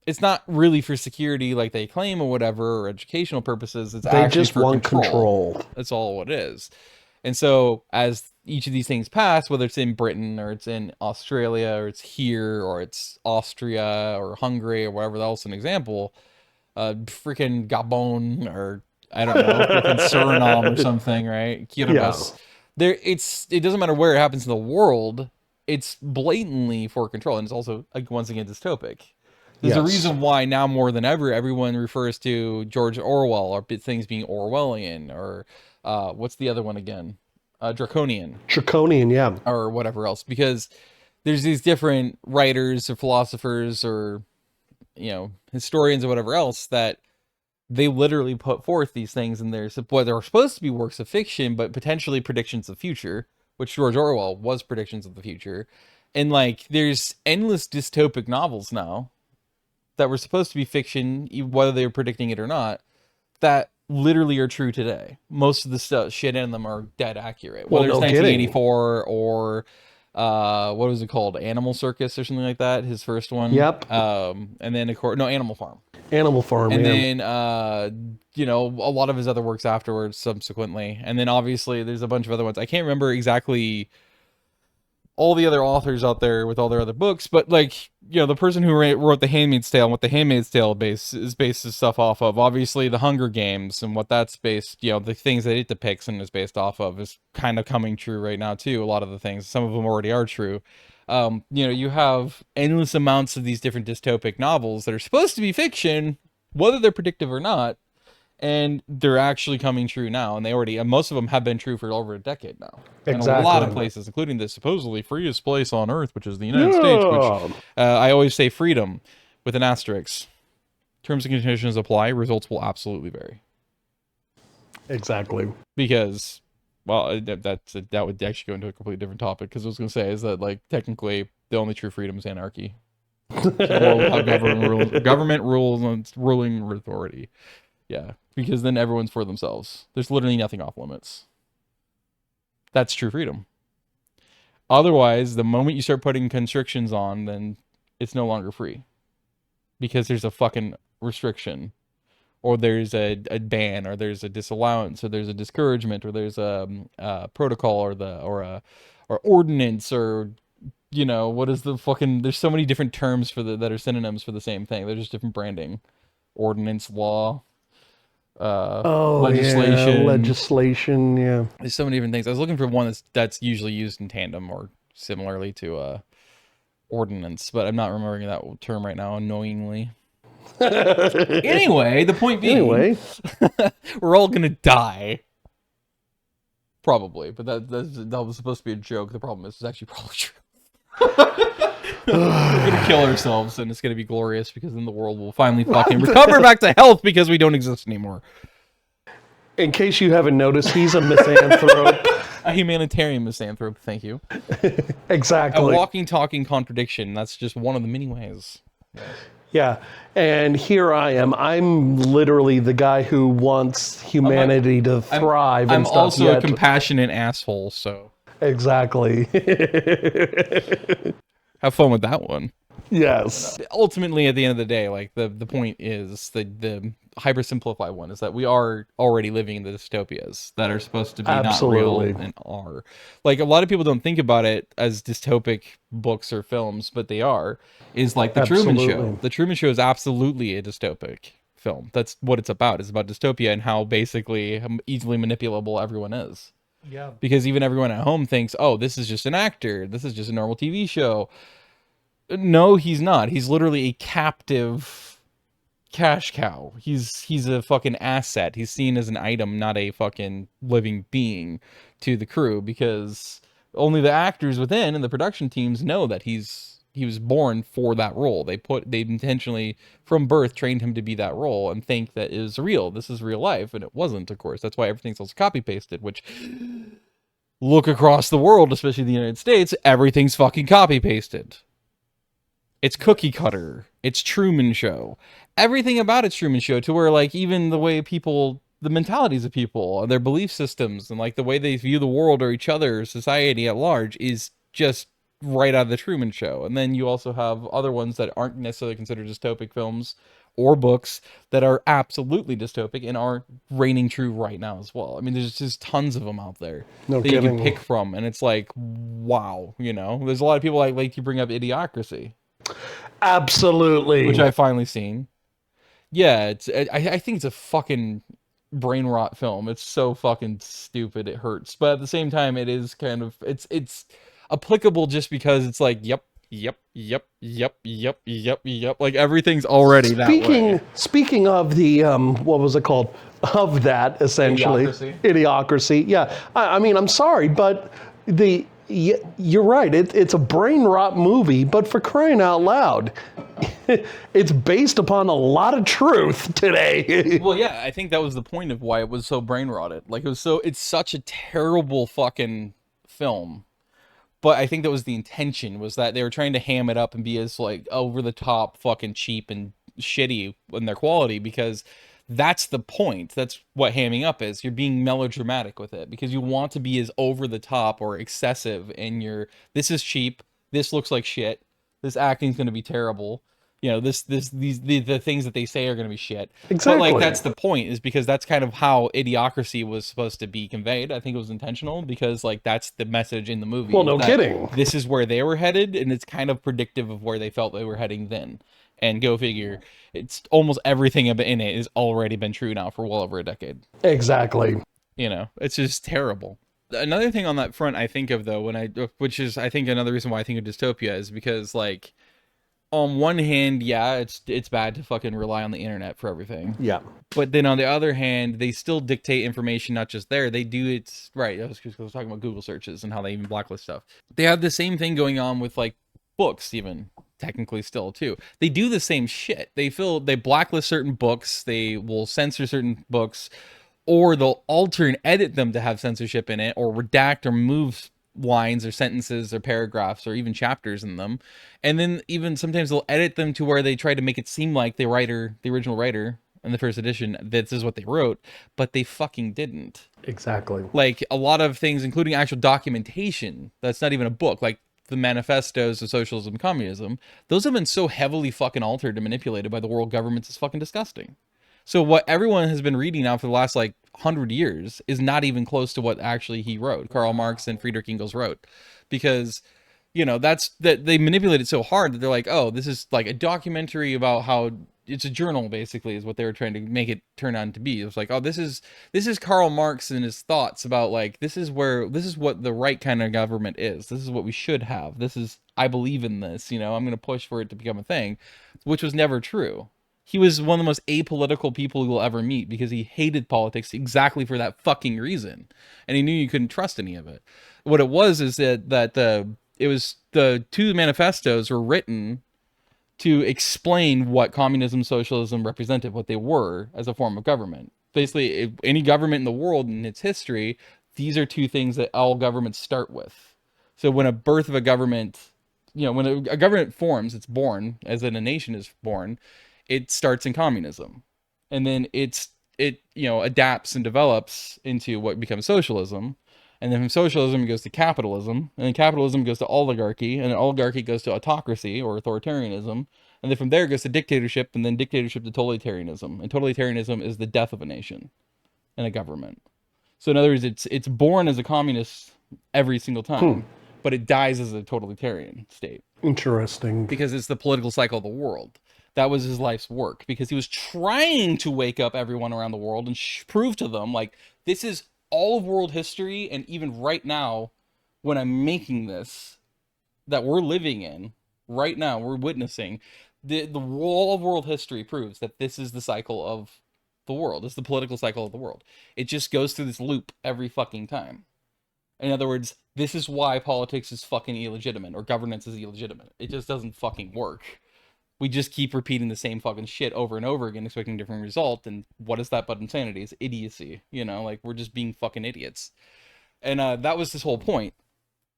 [SPEAKER 1] it's not really for security like they claim or whatever, or educational purposes. It's
[SPEAKER 2] they
[SPEAKER 1] actually
[SPEAKER 2] just
[SPEAKER 1] for
[SPEAKER 2] want control.
[SPEAKER 1] That's all it is. And so as each of these things pass, whether it's in Britain or it's in Australia or it's here or it's Austria or Hungary or whatever else, an example, freaking Gabon or I don't know, freaking Suriname or something, right? Kiribati. Yeah. It doesn't matter where it happens in the world. It's blatantly for control, and it's also, like, once again, dystopic. There's a reason why now more than ever everyone refers to George Orwell or things being Orwellian or what's the other one again? Draconian.
[SPEAKER 2] Draconian, yeah.
[SPEAKER 1] Or whatever else, because there's these different writers or philosophers or historians or whatever else that they literally put forth these things in there. They're supposed to be works of fiction, but potentially predictions of the future, which George Orwell was predictions of the future. And there's endless dystopic novels now that were supposed to be fiction, whether they were predicting it or not, that literally are true today. Most of the shit in them are dead accurate. Whether it's 1984 or what was it called? Animal Circus or something like that, his first one.
[SPEAKER 2] Yep.
[SPEAKER 1] And then, of course, Animal Farm.
[SPEAKER 2] Animal Farm,
[SPEAKER 1] and then, a lot of his other works afterwards, subsequently. And then, obviously, there's a bunch of other ones. I can't remember exactly all the other authors out there with all their other books, but the person who wrote The Handmaid's Tale and what The Handmaid's Tale is based his stuff off of, obviously the Hunger Games and what that's based, the things that it depicts and is based off of is kind of coming true right now too. A lot of the things, some of them already are true. You have endless amounts of these different dystopic novels that are supposed to be fiction, whether they're predictive or not, and they're actually coming true now, and most of them have been true for over a decade now.
[SPEAKER 2] Exactly.
[SPEAKER 1] In a lot of places, including the supposedly freest place on earth, which is the United States, which I always say freedom with an asterisk. Terms and conditions apply, results will absolutely vary.
[SPEAKER 2] Exactly.
[SPEAKER 1] Because, well, that would actually go into a completely different topic, because I was going to say is that, technically, the only true freedom is anarchy. Government rules and ruling authority. Yeah, because then everyone's for themselves. There's literally nothing off limits. That's true freedom. Otherwise, the moment you start putting constrictions on, then it's no longer free. Because there's a fucking restriction. Or there's a ban, or there's a disallowance, or there's a discouragement, or there's a protocol, or ordinance, or what is the fucking, there's so many different terms that are synonyms for the same thing. They're just different branding. Ordinance, law.
[SPEAKER 2] Legislation, yeah.
[SPEAKER 1] There's so many different things. I was looking for one that's usually used in tandem or similarly to ordinance, but I'm not remembering that term right now, annoyingly. Anyway, the point being, we're all gonna die. Probably, but that was supposed to be a joke. The problem is it's actually probably true. We're gonna kill ourselves, and it's gonna be glorious because then the world will finally fucking recover back to health because we don't exist anymore.
[SPEAKER 2] In case you haven't noticed, he's a misanthrope.
[SPEAKER 1] A humanitarian misanthrope, thank you.
[SPEAKER 2] Exactly.
[SPEAKER 1] A walking, talking contradiction. That's just one of the many ways.
[SPEAKER 2] Yeah, and here I am. I'm literally the guy who wants humanity to thrive.
[SPEAKER 1] I'm
[SPEAKER 2] and stuff,
[SPEAKER 1] also a compassionate asshole, so.
[SPEAKER 2] Exactly.
[SPEAKER 1] Have fun with that one.
[SPEAKER 2] Yes.
[SPEAKER 1] Ultimately, at the end of the day, like the point is the hypersimplified one is that we are already living in the dystopias that are supposed to be
[SPEAKER 2] Absolutely.
[SPEAKER 1] not real and are. Like a lot of people don't think about it as dystopic books or films, but they are. Is like the Truman Show. The Truman Show is absolutely a dystopic film. That's what it's about. It's about dystopia and how basically easily manipulable everyone is.
[SPEAKER 2] Yeah.
[SPEAKER 1] Because even everyone at home thinks, oh, this is just an actor. This is just a normal TV show. No, he's not. He's literally a captive cash cow. He's a fucking asset. He's seen as an item, not a fucking living being to the crew, because only the actors within and the production teams know that he was born for that role. They intentionally from birth trained him to be that role and think that it is real. This is real life, and it wasn't, of course. That's why everything's also copy pasted, which look across the world, especially the United States, everything's fucking copy pasted. It's cookie cutter. It's Truman Show. Everything about it's Truman Show, to where like even the way people, the mentalities of people, their belief systems, and like the way they view the world or each other, society at large, is just right out of the Truman Show. And then you also have other ones that aren't necessarily considered dystopic films or books that are absolutely dystopic and are reigning true right now as well. I mean, there's just tons of them out there that you can pick from, and it's like, wow, you know. There's a lot of people like you bring up Idiocracy.
[SPEAKER 2] Absolutely.
[SPEAKER 1] Which I've finally seen. Yeah, I think it's a fucking brain rot film. It's so fucking stupid, it hurts. But at the same time, it is kind of, it's applicable just because it's like, yep. Like everything's already that way.
[SPEAKER 2] Speaking of the, what was it called? Of that, essentially. Idiocracy. Yeah. I mean, I'm sorry, but you're right. It's a brain rot movie, but for crying out loud, it's based upon a lot of truth today.
[SPEAKER 1] Well, yeah, I think that was the point of why it was so brain rotted. Like it's such a terrible fucking film. But I think that was the intention, was that they were trying to ham it up and be as like over the top, fucking cheap and shitty in their quality, because that's the point. That's what hamming up is. You're being melodramatic with it because you want to be as over the top or excessive in your, this is cheap, this looks like shit, this acting's going to be terrible. You know, the things that they say are going to be shit.
[SPEAKER 2] Exactly.
[SPEAKER 1] But like that's the point, is because that's kind of how Idiocracy was supposed to be conveyed. I think it was intentional because like that's the message in the movie.
[SPEAKER 2] Well, no kidding.
[SPEAKER 1] This is where they were headed, and it's kind of predictive of where they felt they were heading then. And go figure, it's almost everything in it has already been true now for well over a decade.
[SPEAKER 2] Exactly.
[SPEAKER 1] You know, it's just terrible. Another thing on that front I think of though, which is I think another reason why I think of dystopia, is because like, on one hand, yeah, it's bad to fucking rely on the internet for everything.
[SPEAKER 2] Yeah.
[SPEAKER 1] But then on the other hand, they still dictate information, not just there. They do it right. I was talking about Google searches and how they even blacklist stuff. They have the same thing going on with like books, even technically still too. They do the same shit. They blacklist certain books. They will censor certain books, or they'll alter and edit them to have censorship in it, or redact or move lines or sentences or paragraphs or even chapters in them. And then even sometimes they'll edit them to where they try to make it seem like the original writer in the first edition, this is what they wrote, but they fucking didn't.
[SPEAKER 2] Exactly.
[SPEAKER 1] Like a lot of things, including actual documentation, that's not even a book, like the manifestos of socialism and communism, those have been so heavily fucking altered and manipulated by the world governments, it's fucking disgusting. So what everyone has been reading now for the last like 100 years is not even close to what actually he wrote, Karl Marx and Friedrich Engels wrote, because you know that they manipulate it so hard that they're like, oh, this is like a documentary about how it's a journal, basically, is what they were trying to make it turn out to be. It was like, oh, this is Karl Marx and his thoughts about like this is what the right kind of government is. This is what we should have. I believe in this. You know, I'm going to push for it to become a thing, which was never true. He was one of the most apolitical people you'll ever meet because he hated politics exactly for that fucking reason. And he knew you couldn't trust any of it. What it was is that the two manifestos were written to explain what communism, socialism represented, what they were as a form of government. Basically, any government in the world in its history, these are two things that all governments start with. So when a birth of a government, when a government forms, it's born, as in a nation is born, it starts in communism. And then it adapts and develops into what becomes socialism. And then from socialism, it goes to capitalism. And then capitalism goes to oligarchy. And then oligarchy goes to autocracy or authoritarianism. And then from there, it goes to dictatorship. And then dictatorship to totalitarianism. And totalitarianism is the death of a nation and a government. So in other words, it's born as a communist every single time. But it dies as a totalitarian state.
[SPEAKER 2] Interesting.
[SPEAKER 1] Because it's the political cycle of the world. That was his life's work. Because he was trying to wake up everyone around the world and prove to them, like, this is all of world history, and even right now, when I'm making this, that we're living in, right now, we're witnessing, the wall of world history proves that this is the cycle of the world. It's the political cycle of the world. It just goes through this loop every fucking time. In other words, this is why politics is fucking illegitimate, or governance is illegitimate. It just doesn't fucking work. We just keep repeating the same fucking shit over and over again, expecting a different result. And what is that but insanity? It's idiocy. Like, we're just being fucking idiots. And that was his whole point.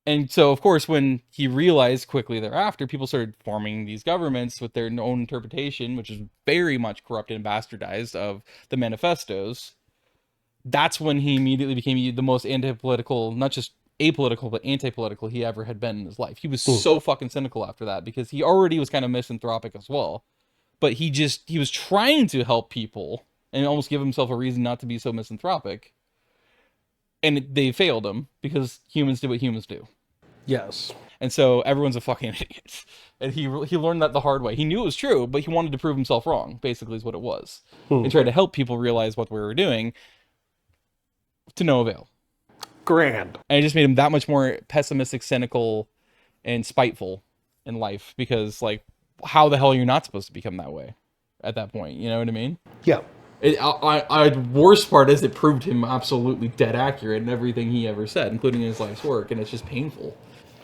[SPEAKER 1] And so, of course, when he realized quickly thereafter, people started forming these governments with their own interpretation, which is very much corrupted and bastardized, of the manifestos. That's when he immediately became the most anti-political, not just apolitical, but anti-political he ever had been in his life. He was so fucking cynical after that, because he already was kind of misanthropic as well. But he was trying to help people and almost give himself a reason not to be so misanthropic. And they failed him, because humans do what humans do.
[SPEAKER 2] Yes.
[SPEAKER 1] And so everyone's a fucking idiot. And he learned that the hard way. He knew it was true, but he wanted to prove himself wrong, basically is what it was. And tried to help people realize what we were doing, to no avail.
[SPEAKER 2] Grand.
[SPEAKER 1] And it just made him that much more pessimistic, cynical, and spiteful in life, because, like, how the hell are you not supposed to become that way at that point? You know what I mean?
[SPEAKER 2] Yeah.
[SPEAKER 1] The worst part is it proved him absolutely dead accurate in everything he ever said, including his life's work, and it's just painful.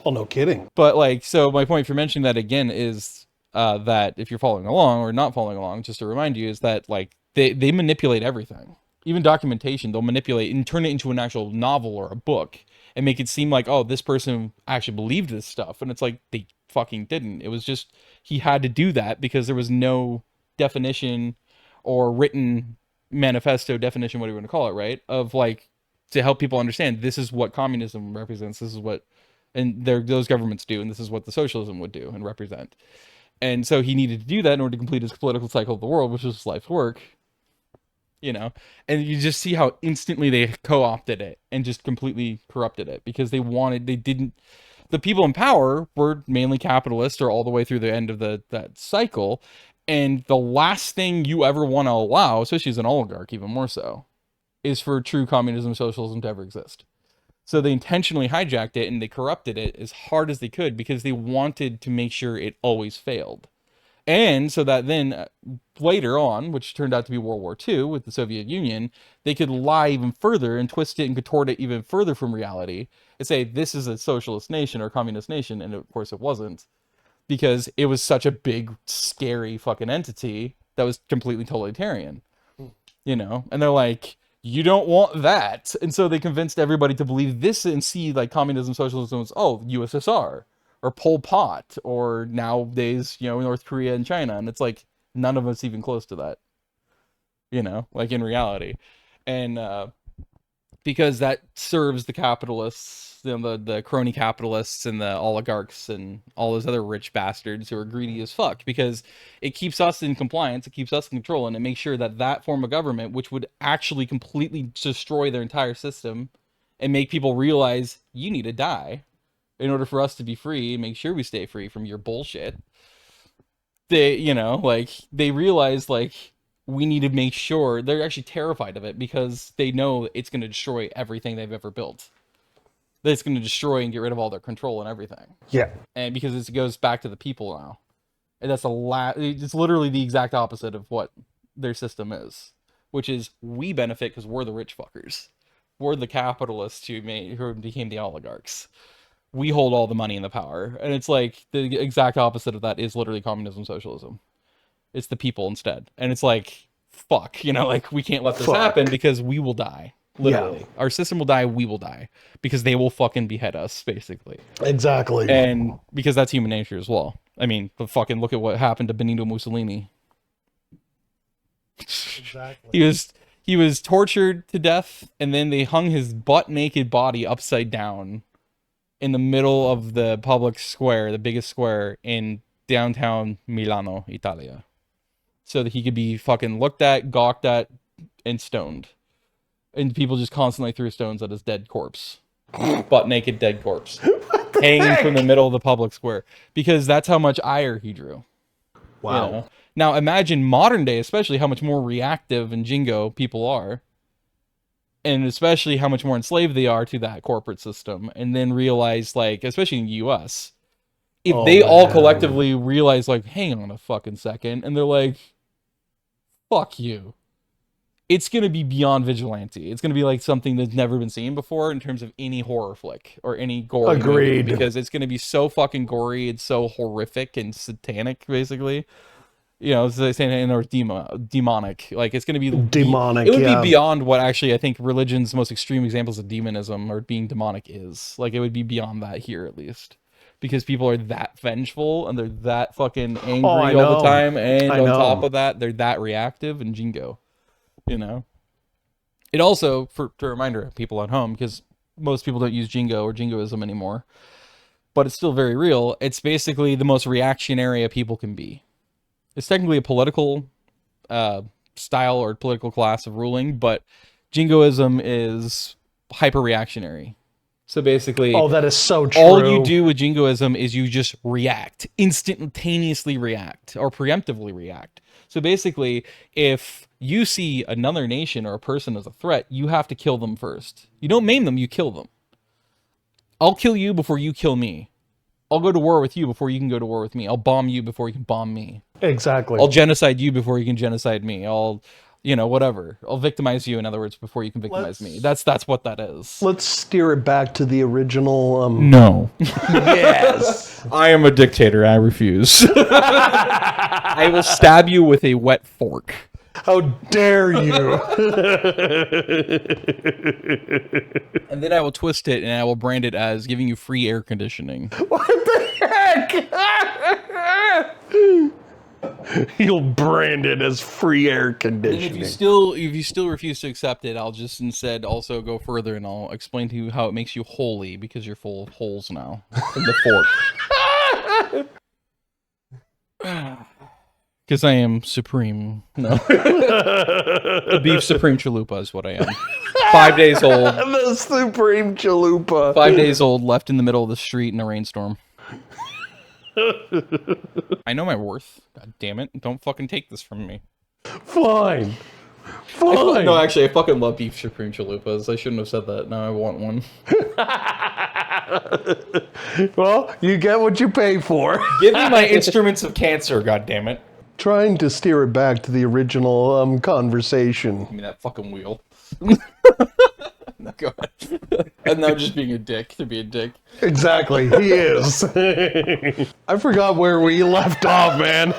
[SPEAKER 2] Well, no kidding.
[SPEAKER 1] But, like, so my point for mentioning that again is that if you're following along or not following along, just to remind you, is that, like, they manipulate everything. Even documentation, they'll manipulate and turn it into an actual novel or a book and make it seem like, oh, this person actually believed this stuff. And it's like, they fucking didn't. It was just, he had to do that because there was no definition or written manifesto definition, what do you want to call it, right? Of, like, to help people understand, this is what communism represents, this is what, and those governments do, and this is what the socialism would do and represent. And so he needed to do that in order to complete his political cycle of the world, which was his life's work. And you just see how instantly they co-opted it and just completely corrupted it, because the people in power were mainly capitalists, or all the way through the end of that cycle. And the last thing you ever want to allow, especially as an oligarch, even more so, is for true communism, socialism to ever exist. So they intentionally hijacked it and they corrupted it as hard as they could, because they wanted to make sure it always failed. And so that then later on, which turned out to be World War II with the Soviet Union, they could lie even further and twist it and contort it even further from reality and say, this is a socialist nation or communist nation. And of course it wasn't, because it was such a big, scary fucking entity that was completely totalitarian, and they're like, you don't want that. And so they convinced everybody to believe this and see, like, communism, socialism was, USSR. Or Pol Pot, or nowadays, North Korea and China. And it's like, none of us even close to that, like, in reality. And because that serves the capitalists, the crony capitalists and the oligarchs and all those other rich bastards who are greedy as fuck, because it keeps us in compliance, it keeps us in control, and it makes sure that form of government, which would actually completely destroy their entire system and make people realize you need to die in order for us to be free and make sure we stay free from your bullshit. They realize, like, we need to make sure. They're actually terrified of it, because they know it's going to destroy everything they've ever built. That it's going to destroy and get rid of all their control and everything.
[SPEAKER 2] Yeah.
[SPEAKER 1] And because it goes back to the people now. And that's it's literally the exact opposite of what their system is, which is, we benefit because we're the rich fuckers. We're the capitalists who became the oligarchs. we hold all the money and the power. And it's like the exact opposite of that is literally communism, socialism. It's the people instead. And it's like, fuck, you know, like we can't let this happen because we will die. Literally. Yeah. Our system will die, we will die. Because they will fucking behead us, basically.
[SPEAKER 2] Exactly.
[SPEAKER 1] And because that's human nature as well. I mean, but fucking look at what happened to Benito Mussolini. Exactly. He was tortured to death, and then they hung his butt-naked body upside down in the middle of the public square, the biggest square in downtown Milano, Italia. So that he could be fucking looked at, gawked at, and stoned. And people just constantly threw stones at his dead corpse. Butt-naked dead corpse. Hanging from the middle of the public square. Because that's how much ire he drew.
[SPEAKER 2] Wow.
[SPEAKER 1] You know? Now imagine modern day, especially how much more reactive and jingo people are. And especially how much more enslaved they are to that corporate system. And then realize, like, especially in the US, if they all collectively realize, like, hang on a fucking second, and they're like, fuck you. It's going to be beyond vigilante. It's going to be like something that's never been seen before in terms of any horror flick or any gory movie, because it's going to be so fucking gory. It's so horrific and satanic, basically. You know, it's saying or demonic. Like, it's going to be
[SPEAKER 2] demonic.
[SPEAKER 1] It would be beyond what actually I think religion's most extreme examples of demonism or being demonic is. Like, it would be beyond that here, at least. Because people are that vengeful and they're that fucking angry all the time. And on top of that, they're that reactive and jingo. You know, it also, to reminder people at home, because most people don't use jingo or jingoism anymore, but it's still very real. It's basically the most reactionary a people can be. It's technically a political style or political class of ruling, but jingoism is hyper reactionary. So basically,
[SPEAKER 2] that is so true.
[SPEAKER 1] All you do with jingoism is you just react, instantaneously react, or preemptively react. So basically, if you see another nation or a person as a threat, you have to kill them first. You don't maim them, you kill them. I'll kill you before you kill me. I'll go to war with you before you can go to war with me. I'll bomb you before you can bomb me.
[SPEAKER 2] Exactly.
[SPEAKER 1] I'll genocide you before you can genocide me. I'll, whatever. I'll victimize you, in other words, before you can victimize me. That's what that is.
[SPEAKER 2] Let's steer it back to the original...
[SPEAKER 1] No.
[SPEAKER 2] Yes.
[SPEAKER 1] I am a dictator. I refuse. I will stab you with a wet fork.
[SPEAKER 2] How dare you?
[SPEAKER 1] And then I will twist it and I will brand it as giving you free air conditioning.
[SPEAKER 2] What the heck? You'll brand it as free air conditioning.
[SPEAKER 1] And if you still refuse to accept it, I'll just instead also go further and I'll explain to you how it makes you holy, because you're full of holes now from the fork. Because I am supreme. No. The beef supreme chalupa is what I am. 5 days old.
[SPEAKER 2] The supreme chalupa.
[SPEAKER 1] 5 days old, left in the middle of the street in a rainstorm. I know my worth. God damn it. Don't fucking take this from me.
[SPEAKER 2] Fine.
[SPEAKER 1] No, actually, I fucking love beef supreme chalupas. I shouldn't have said that. Now I want one.
[SPEAKER 2] Well, you get what you pay for.
[SPEAKER 1] Give me my instruments of cancer, goddammit.
[SPEAKER 2] Trying to steer it back to the original conversation.
[SPEAKER 1] Give me that fucking wheel. No, go ahead. And now just being a dick to be a dick.
[SPEAKER 2] Exactly, he is. I forgot where we left off, man.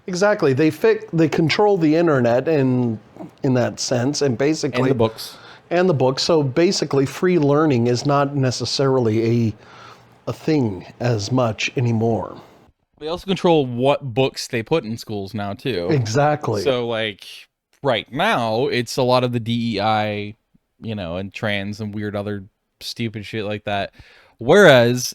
[SPEAKER 2] Exactly, they control the internet in that sense, and basically...
[SPEAKER 1] And the books.
[SPEAKER 2] And the books. So basically, free learning is not necessarily a thing as much anymore.
[SPEAKER 1] They also control what books they put in schools now, too.
[SPEAKER 2] Exactly.
[SPEAKER 1] So, like, right now, it's a lot of the DEI, and trans and weird other stupid shit like that. Whereas,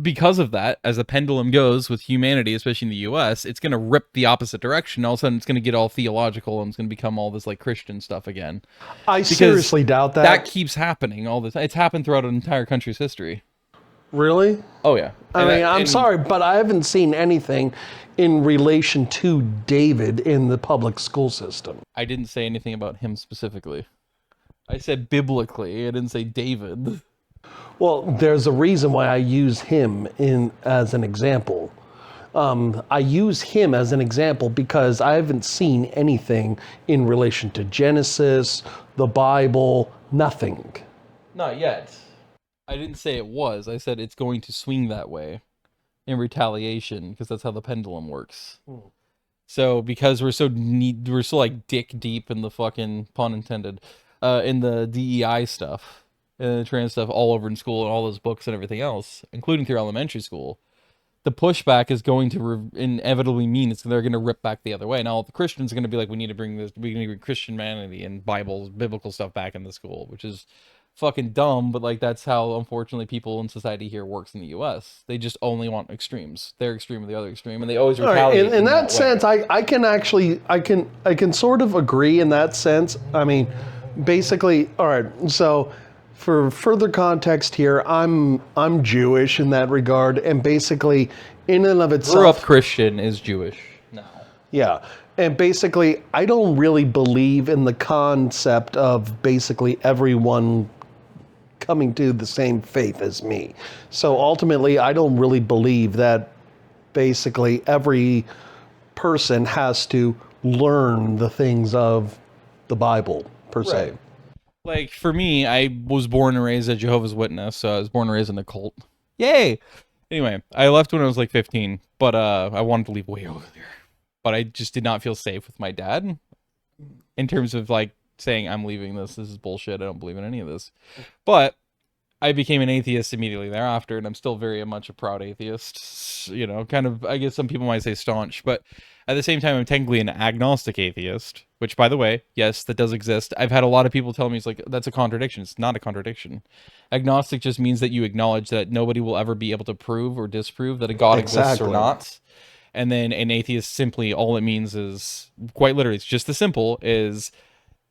[SPEAKER 1] because of that, as the pendulum goes with humanity, especially in the US, it's going to rip the opposite direction. All of a sudden, it's going to get all theological and it's going to become all this, like, Christian stuff again.
[SPEAKER 2] I seriously doubt that.
[SPEAKER 1] That keeps happening all the time. It's happened throughout an entire country's history.
[SPEAKER 2] Really?
[SPEAKER 1] Oh, yeah.
[SPEAKER 2] I'm sorry, but I haven't seen anything in relation to David in the public school system.
[SPEAKER 1] I didn't say anything about him specifically. I said biblically. I didn't say David.
[SPEAKER 2] Well, there's a reason why I use him as an example. I use him as an example because I haven't seen anything in relation to Genesis, the Bible, nothing.
[SPEAKER 1] Not yet. I didn't say it was. I said it's going to swing that way in retaliation, because that's how the pendulum works. So because we're so like dick deep in the fucking, pun intended, in the DEI stuff and the trans stuff all over in school and all those books and everything else, including through elementary school, the pushback is going to inevitably mean they're going to rip back the other way. Now the Christians are going to be like, we need to bring Christianity and biblical stuff back in the school, which is fucking dumb, but like that's how unfortunately people in society here works in the US. They just only want extremes. Their extreme or the other extreme, and they always retaliate.
[SPEAKER 2] Right. In that sense, I can sort of agree in that sense. I mean, basically, all right, so for further context here, I'm Jewish in that regard, and basically in and of itself,
[SPEAKER 1] grew up Christian is Jewish now.
[SPEAKER 2] Yeah. And basically, I don't really believe in the concept of basically everyone coming to the same faith as me. So ultimately, I don't really believe that basically every person has to learn the things of the Bible, per se.
[SPEAKER 1] Like, for me, I was born and raised a Jehovah's Witness, so I was born and raised in a cult. Yay! Anyway, I left when I was like 15, but I wanted to leave way earlier. But I just did not feel safe with my dad in terms of like saying, I'm leaving this is bullshit, I don't believe in any of this. But I became an atheist immediately thereafter, and I'm still very much a proud atheist, you know, kind of, I guess some people might say staunch, but at the same time, I'm technically an agnostic atheist, which, by the way, yes, that does exist. I've had a lot of people tell me, it's like, that's a contradiction. It's not a contradiction. Agnostic just means that you acknowledge that nobody will ever be able to prove or disprove that a God exists or not. And then an atheist, simply, all it means is, quite literally, it's just as simple, is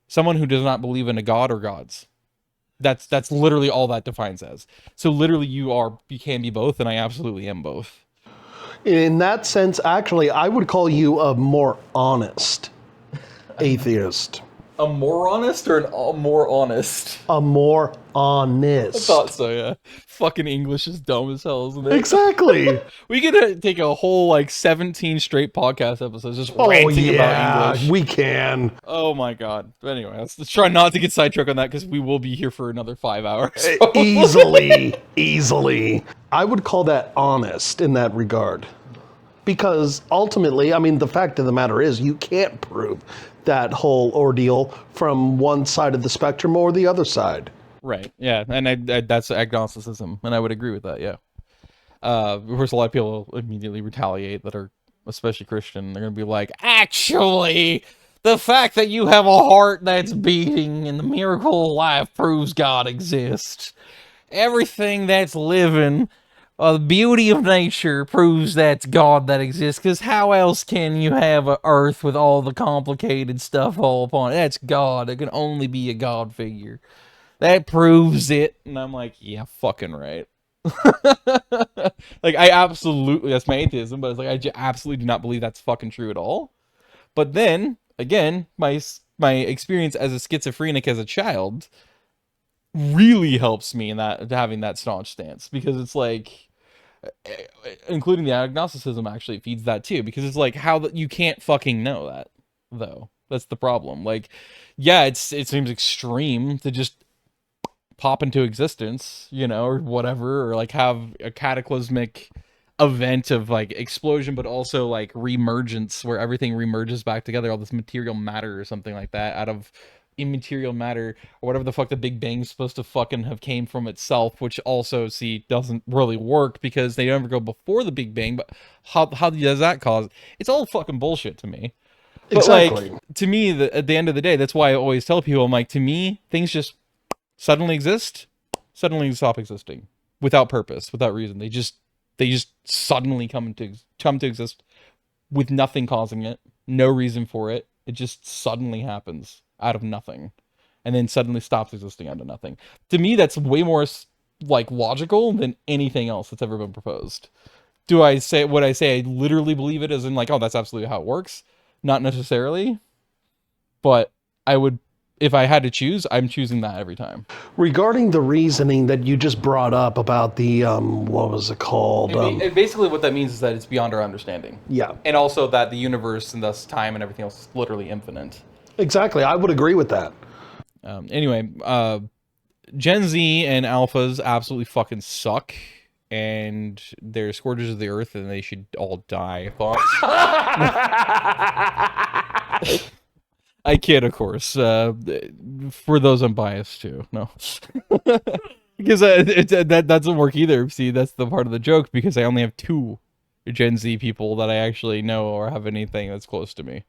[SPEAKER 1] someone who does not believe in a God or gods. That's literally all that defines as. So literally you can be both, and I absolutely am both.
[SPEAKER 2] In that sense, actually, I would call you a more honest atheist.
[SPEAKER 1] A more honest or a more honest?
[SPEAKER 2] A more honest.
[SPEAKER 1] I thought so, yeah. Fucking English is dumb as hell, isn't it?
[SPEAKER 2] Exactly.
[SPEAKER 1] We could take a whole, like, 17 straight podcast episodes just ranting about English.
[SPEAKER 2] We can.
[SPEAKER 1] Oh my god. But anyway, let's try not to get sidetracked on that, because we will be here for another 5 hours.
[SPEAKER 2] Easily. I would call that honest in that regard. Because ultimately, I mean, the fact of the matter is, you can't prove that whole ordeal from one side of the spectrum or the other side.
[SPEAKER 1] Right, yeah, and that's agnosticism, and I would agree with that, yeah. Of course, a lot of people immediately retaliate that are especially Christian. They're going to be like, actually, the fact that you have a heart that's beating and the miracle of life proves God exists. Everything that's living, the beauty of nature proves that's God that exists, because how else can you have an earth with all the complicated stuff all upon it? That's God. It can only be a God figure. That proves it. And I'm like, yeah, fucking right. Like, I absolutely, that's my atheism, but it's like, I absolutely do not believe that's fucking true at all. But then, again, my experience as a schizophrenic as a child really helps me in that, having that staunch stance, because it's like, including the agnosticism actually feeds that too, because it's like, how that you can't fucking know that, though. That's the problem. Like, yeah, it seems extreme to just pop into existence, you know, or whatever, or like have a cataclysmic event of like explosion, but also like reemergence, where everything reemerges back together, all this material matter or something like that out of immaterial matter, or whatever the fuck the Big Bang's supposed to fucking have came from itself, which also, see, doesn't really work, because they never go before the Big Bang. But how does that cause? It's all fucking bullshit to me. But
[SPEAKER 2] exactly.
[SPEAKER 1] Like, to me, at the end of the day, that's why I always tell people, I'm like, to me, things just suddenly exist, suddenly stop existing, without purpose, without reason. They just suddenly come to exist with nothing causing it, no reason for it. It just suddenly happens out of nothing, and then suddenly stops existing out of nothing. To me, that's way more like logical than anything else that's ever been proposed. Would I say I literally believe it, as in like, oh, that's absolutely how it works? Not necessarily, but I would, if I had to choose, I'm choosing that every time.
[SPEAKER 2] Regarding the reasoning that you just brought up about the, what was it called?
[SPEAKER 1] Basically what that means is that it's beyond our understanding.
[SPEAKER 2] Yeah.
[SPEAKER 1] And also that the universe and thus time and everything else is literally infinite.
[SPEAKER 2] Exactly. I would agree with that.
[SPEAKER 1] Anyway, Gen Z and alphas absolutely fucking suck, and they're scourges of the earth, and they should all die. Thoughts? I kid, of course. For those unbiased too. No, because that doesn't work either. See, that's the part of the joke, because I only have 2 Gen Z people that I actually know or have anything that's close to me,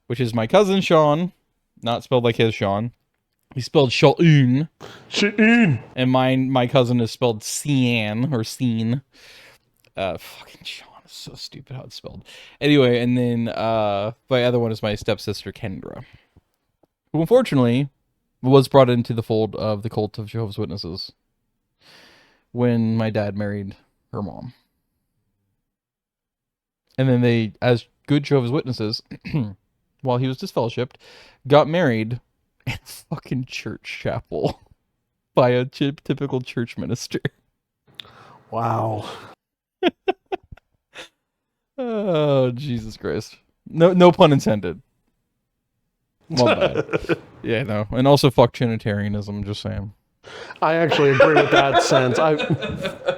[SPEAKER 1] which is my cousin Sean, not spelled like his Sean. He's spelled Shaun.
[SPEAKER 2] Shaun.
[SPEAKER 1] And my cousin is spelled Cian or Scene. Fucking Sean is so stupid how it's spelled. Anyway, and then my other one is my stepsister Kendra, who unfortunately was brought into the fold of the cult of Jehovah's Witnesses when my dad married her mom. And then they, as good Jehovah's Witnesses, while he was disfellowshipped, got married in a fucking church chapel by a typical church minister.
[SPEAKER 2] Wow.
[SPEAKER 1] Oh, Jesus Christ. No pun intended. Well, bad. Yeah, no. And also fuck Trinitarianism, just saying.
[SPEAKER 2] I actually agree with that sense.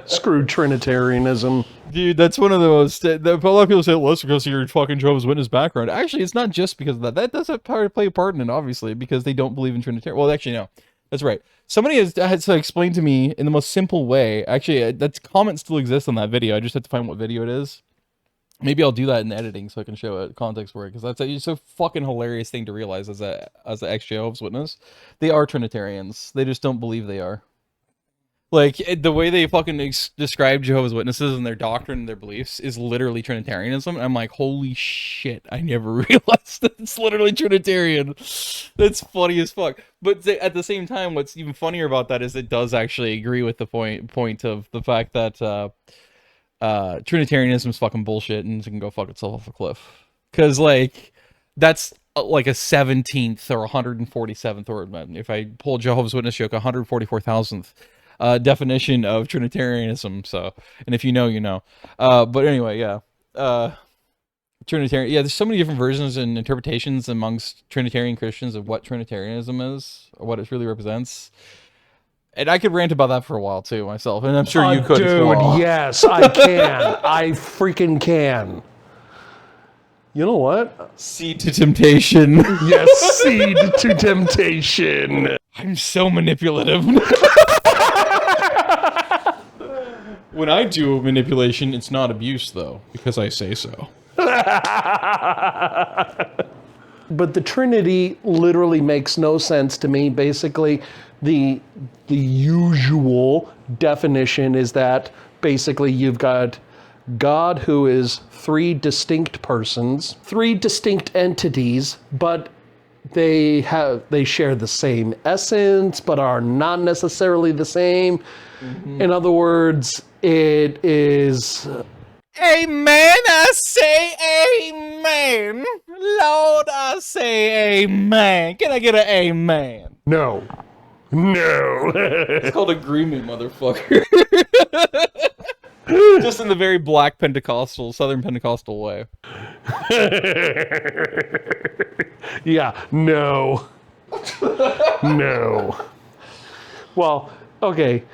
[SPEAKER 2] Screw Trinitarianism.
[SPEAKER 1] Dude, that's one of the most... A lot of people say, well, it's because of your fucking Jehovah's Witness background. Actually, it's not just because of that. That does play a part in it, obviously, because they don't believe in Trinitarian. Well, actually, no. That's right. Somebody has to explain to me in the most simple way. Actually, that comment still exists on that video. I just have to find what video it is. Maybe I'll do that in editing so I can show it context for it, because that's a so fucking hilarious thing to realize as an ex-Jehovah's Witness. They are Trinitarians. They just don't believe they are. Like, the way they fucking describe Jehovah's Witnesses and their doctrine and their beliefs is literally Trinitarianism. And I'm like, holy shit, I never realized that it's literally Trinitarian. That's funny as fuck. But at the same time, what's even funnier about that is it does actually agree with the point of the fact that Trinitarianism is fucking bullshit and it can go fuck itself off a cliff. Because, like, that's like a 17th or 147th, or if I pull Jehovah's Witness joke, 144,000th definition of Trinitarianism. So, and if you know, you know. But anyway, yeah. Trinitarian, yeah, there's so many different versions and interpretations amongst Trinitarian Christians of what Trinitarianism is, or what it really represents. And I could rant about that for a while too, myself, and I'm sure you could as well.
[SPEAKER 2] Dude, yes, I can. I freaking can. You know what?
[SPEAKER 1] Seed to temptation.
[SPEAKER 2] Yes, seed to temptation.
[SPEAKER 1] I'm so manipulative. When I do manipulation, it's not abuse, though, because I say so.
[SPEAKER 2] But the Trinity literally makes no sense to me. Basically, the usual definition is that basically you've got God, who is 3 distinct persons, 3 distinct entities, but they share the same essence, but are not necessarily the same. Mm-hmm. In other words, it is...
[SPEAKER 1] Amen, I say amen. Lord, I say amen. Can I get an amen?
[SPEAKER 2] No. No.
[SPEAKER 1] It's called agreement, motherfucker. Just in the very black Pentecostal, Southern Pentecostal way.
[SPEAKER 2] Yeah, no. No. Well, okay.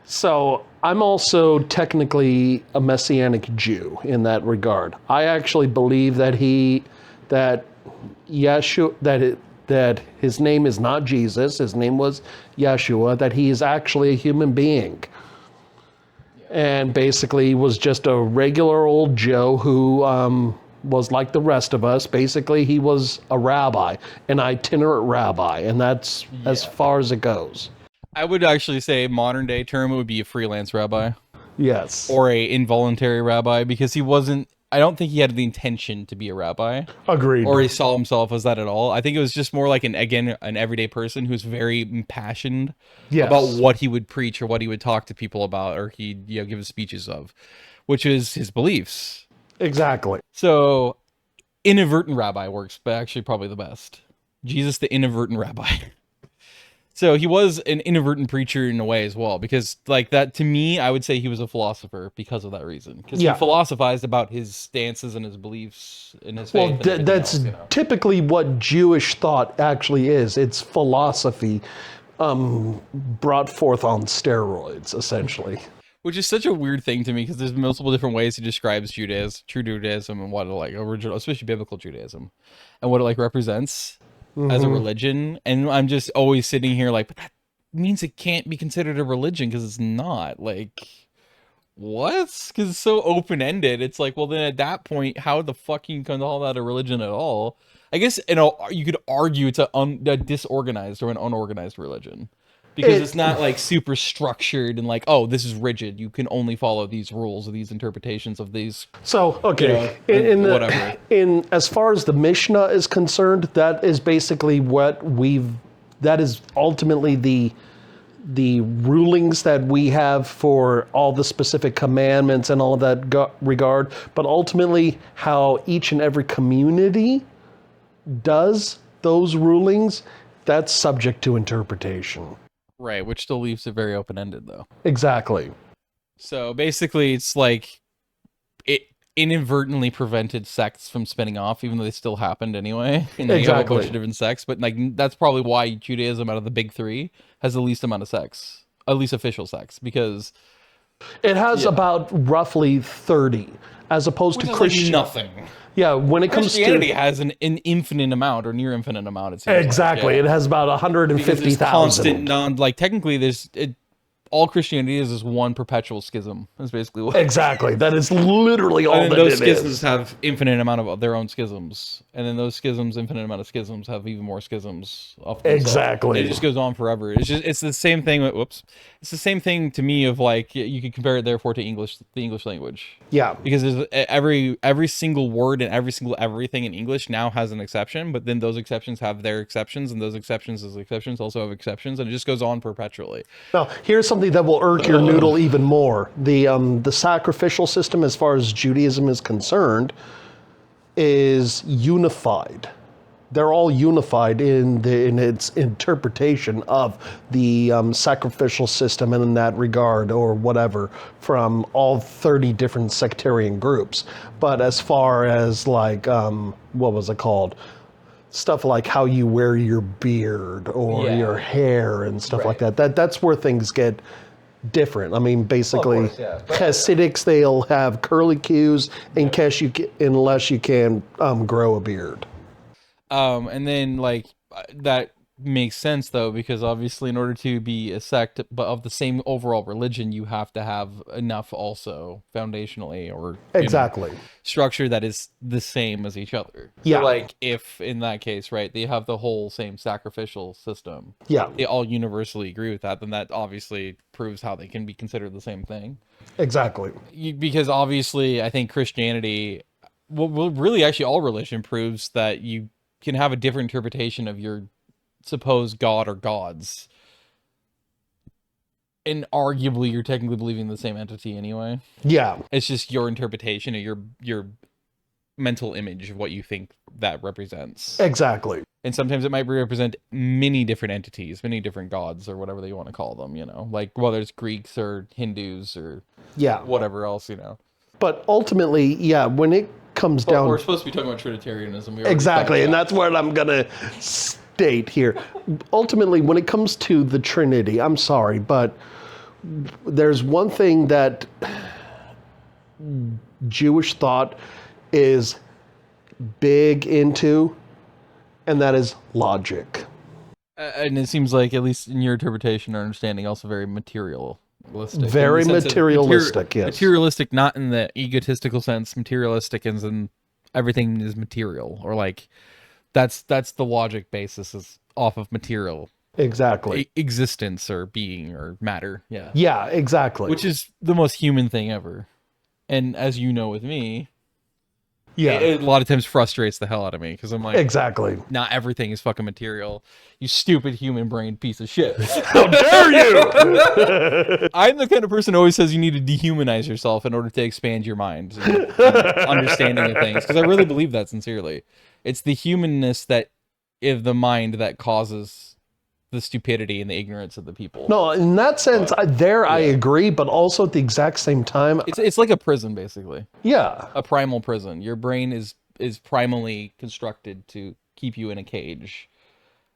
[SPEAKER 2] So I'm also technically a Messianic Jew in that regard. I actually believe that Yeshua, that his name is not Jesus, his name was Yeshua, that he is actually a human being. And basically was just a regular old Joe who was like the rest of us. Basically, he was a rabbi, an itinerant rabbi, and that's as far as it goes.
[SPEAKER 1] I would actually say modern day term it would be a freelance rabbi.
[SPEAKER 2] Yes.
[SPEAKER 1] Or a involuntary rabbi, because he wasn't, I don't think he had the intention to be a rabbi.
[SPEAKER 2] Agreed.
[SPEAKER 1] Or he saw himself as that at all. I think it was just more like an everyday person who's very impassioned about what he would preach or what he would talk to people about, or he'd give his speeches of, which is his beliefs.
[SPEAKER 2] Exactly.
[SPEAKER 1] So inadvertent rabbi works, but actually probably the best. Jesus the inadvertent rabbi. So he was an inadvertent preacher in a way as well, because like that, to me, I would say he was a philosopher because of that reason. Because he philosophized about his stances and his beliefs and his faith. Well,
[SPEAKER 2] that's typically what Jewish thought actually is. It's philosophy. brought forth on steroids, essentially.
[SPEAKER 1] Which is such a weird thing to me because there's multiple different ways to describe Judaism, true Judaism, and what it like original, especially biblical Judaism, and what it like represents as a religion. And I'm just always sitting here like, but that means it can't be considered a religion because it's not. Like, what? Because it's so open ended. It's like, well, then at that point, how the fuck you can call that a religion at all? I guess you could argue it's a disorganized or an unorganized religion. Because it's not like super structured and like, oh, this is rigid. You can only follow these rules or these interpretations of these.
[SPEAKER 2] So, okay,
[SPEAKER 1] whatever.
[SPEAKER 2] As far as the Mishnah is concerned, that is basically that is ultimately the rulings that we have for all the specific commandments and all of that regard. But ultimately, how each and every community does those rulings, that's subject to interpretation.
[SPEAKER 1] Right, which still leaves it very open-ended, though.
[SPEAKER 2] Exactly.
[SPEAKER 1] So basically, it's like it inadvertently prevented sects from spinning off, even though they still happened anyway. And you have a bunch of different sects, but like that's probably why Judaism, out of the big three, has the least amount of sects, at least official sects, because
[SPEAKER 2] it has about roughly 30, as opposed to Christianity.
[SPEAKER 1] Like nothing.
[SPEAKER 2] Yeah, when it comes to
[SPEAKER 1] Christianity has an infinite amount or near infinite amount. It seems
[SPEAKER 2] exactly.
[SPEAKER 1] Like, yeah.
[SPEAKER 2] It has about 150,000.
[SPEAKER 1] Constant, like technically, all Christianity is one perpetual schism. That's basically what.
[SPEAKER 2] Exactly. That is literally all
[SPEAKER 1] and
[SPEAKER 2] that
[SPEAKER 1] those
[SPEAKER 2] it is.
[SPEAKER 1] schisms have infinite amount of their own schisms, and then those schisms, infinite amount of schisms, have even more schisms.
[SPEAKER 2] Exactly.
[SPEAKER 1] It just goes on forever. It's the same thing. Whoops. It's the same thing to me of like you could compare it therefore to the English language.
[SPEAKER 2] Yeah.
[SPEAKER 1] Because there's every single word and every single everything in English now has an exception, but then those exceptions have their exceptions, and those exceptions as exceptions also have exceptions, and it just goes on perpetually.
[SPEAKER 2] Now, here's something that will irk your noodle even more. The sacrificial system, as far as Judaism is concerned, is unified. They're all unified in its interpretation of the sacrificial system and in that regard or whatever from all 30 different sectarian groups. But as far as like, what was it called? Stuff like how you wear your beard or your hair and stuff like that. That's where things get different. I mean, basically, Hasidics, they'll have curly cues unless you can grow a beard.
[SPEAKER 1] And then like that makes sense though, because obviously in order to be a sect but of the same overall religion, you have to have enough also foundationally or structure that is the same as each other.
[SPEAKER 2] Yeah.
[SPEAKER 1] So like if in that case, right, they have the whole same sacrificial system.
[SPEAKER 2] Yeah.
[SPEAKER 1] They all universally agree with that, then that obviously proves how they can be considered the same thing.
[SPEAKER 2] Exactly.
[SPEAKER 1] Because obviously I think Christianity, well really actually all religion proves that you can have a different interpretation of your supposed god or gods, and arguably you're technically believing the same entity anyway.
[SPEAKER 2] Yeah,
[SPEAKER 1] it's just your interpretation of your mental image of what you think that represents.
[SPEAKER 2] Exactly.
[SPEAKER 1] And sometimes it might represent many different entities, many different gods, or whatever they want to call them, you know, like whether it's Greeks or Hindus or whatever else, you know.
[SPEAKER 2] But ultimately, when it comes down,
[SPEAKER 1] we're supposed to be talking about Trinitarianism.
[SPEAKER 2] Exactly, and that's what I'm gonna state here. Ultimately, when it comes to the Trinity, I'm sorry, but there's one thing that Jewish thought is big into, and that is logic.
[SPEAKER 1] And it seems like, at least in your interpretation or understanding, also very materialistic.
[SPEAKER 2] Very materialistic, yes.
[SPEAKER 1] Materialistic, not in the egotistical sense. Materialistic as in everything is material, or like that's the logic basis is off of material.
[SPEAKER 2] Exactly.
[SPEAKER 1] Existence or being or matter. Yeah.
[SPEAKER 2] Yeah, exactly.
[SPEAKER 1] Which is the most human thing ever. And as you know with me,
[SPEAKER 2] it
[SPEAKER 1] a lot of times frustrates the hell out of me because I'm like,
[SPEAKER 2] exactly,
[SPEAKER 1] not everything is fucking material. You stupid human brain piece of shit.
[SPEAKER 2] How dare you?
[SPEAKER 1] I'm the kind of person who always says you need to dehumanize yourself in order to expand your mind and understanding of things, because I really believe that sincerely. It's the humanness that is the mind that causes the stupidity and the ignorance of the people.
[SPEAKER 2] No, in that sense, I agree, but also at the exact same time,
[SPEAKER 1] it's like a prison, basically.
[SPEAKER 2] Yeah,
[SPEAKER 1] a primal prison. Your brain is primally constructed to keep you in a cage,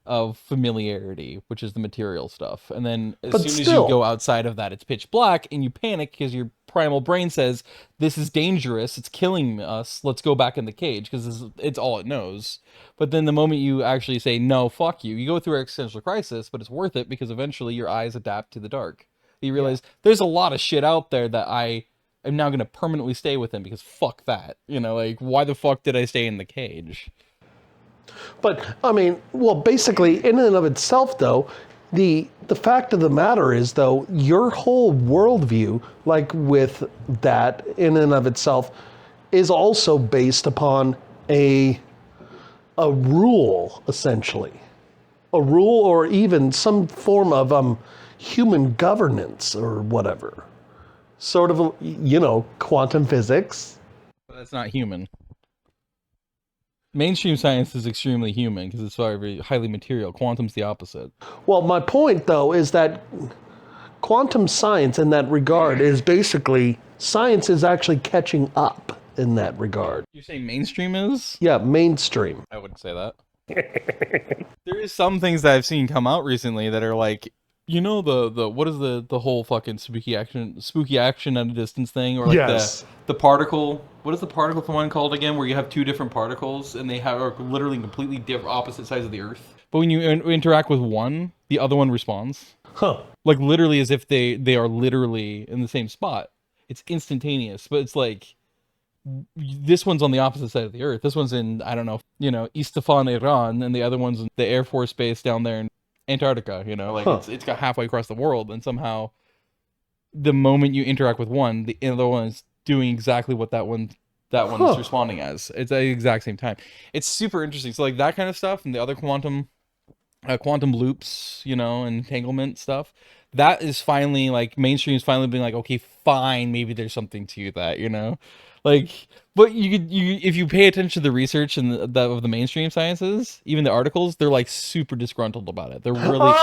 [SPEAKER 1] of familiarity, which is the material stuff. And then as
[SPEAKER 2] But
[SPEAKER 1] soon as
[SPEAKER 2] still.
[SPEAKER 1] you go outside of that, it's pitch black and you panic because your primal brain says, this is dangerous, it's killing us, let's go back in the cage, because it's all it knows. But then the moment you actually say, no, fuck you go through existential crisis, but it's worth it because eventually your eyes adapt to the dark. You realize there's a lot of shit out there that I am now going to permanently stay within because fuck that. You know, like, why the fuck did I stay in the cage?
[SPEAKER 2] But, I mean, well, basically, in and of itself, though, the fact of the matter is, though, your whole worldview, like with that in and of itself, is also based upon a rule, essentially. A rule or even some form of human governance or whatever. Sort of, you know, quantum physics.
[SPEAKER 1] But that's not human. Mainstream science is extremely human because it's very highly material. Quantum's the opposite.
[SPEAKER 2] Well, my point, though, is that quantum science in that regard is basically, science is actually catching up in that regard.
[SPEAKER 1] You're saying mainstream is?
[SPEAKER 2] Yeah, mainstream.
[SPEAKER 1] I wouldn't say that. There is some things that I've seen come out recently that are like, you know, the what is the whole fucking spooky action at a distance thing, or like
[SPEAKER 2] Yes.
[SPEAKER 1] the particle. What is the particle one called again? Where you have two different particles and they are literally completely different, opposite sides of the Earth. But when you interact with one, the other one responds.
[SPEAKER 2] Huh.
[SPEAKER 1] Like literally, as if they are literally in the same spot. It's instantaneous, but it's like this one's on the opposite side of the Earth. This one's in, I don't know, Isfahan, Iran, and the other one's in the Air Force Base down there in Antarctica. You know, like it's got halfway across the world, and somehow the moment you interact with one, the other one is doing exactly what that one is responding as. It's at the exact same time. It's super interesting. So like that kind of stuff, and the other quantum loops, you know, entanglement stuff. That is finally like mainstream is finally being like, okay, fine, maybe there's something to that, you know. Like, but you if you pay attention to the research and of the mainstream sciences, even the articles, they're like super disgruntled about it. They're really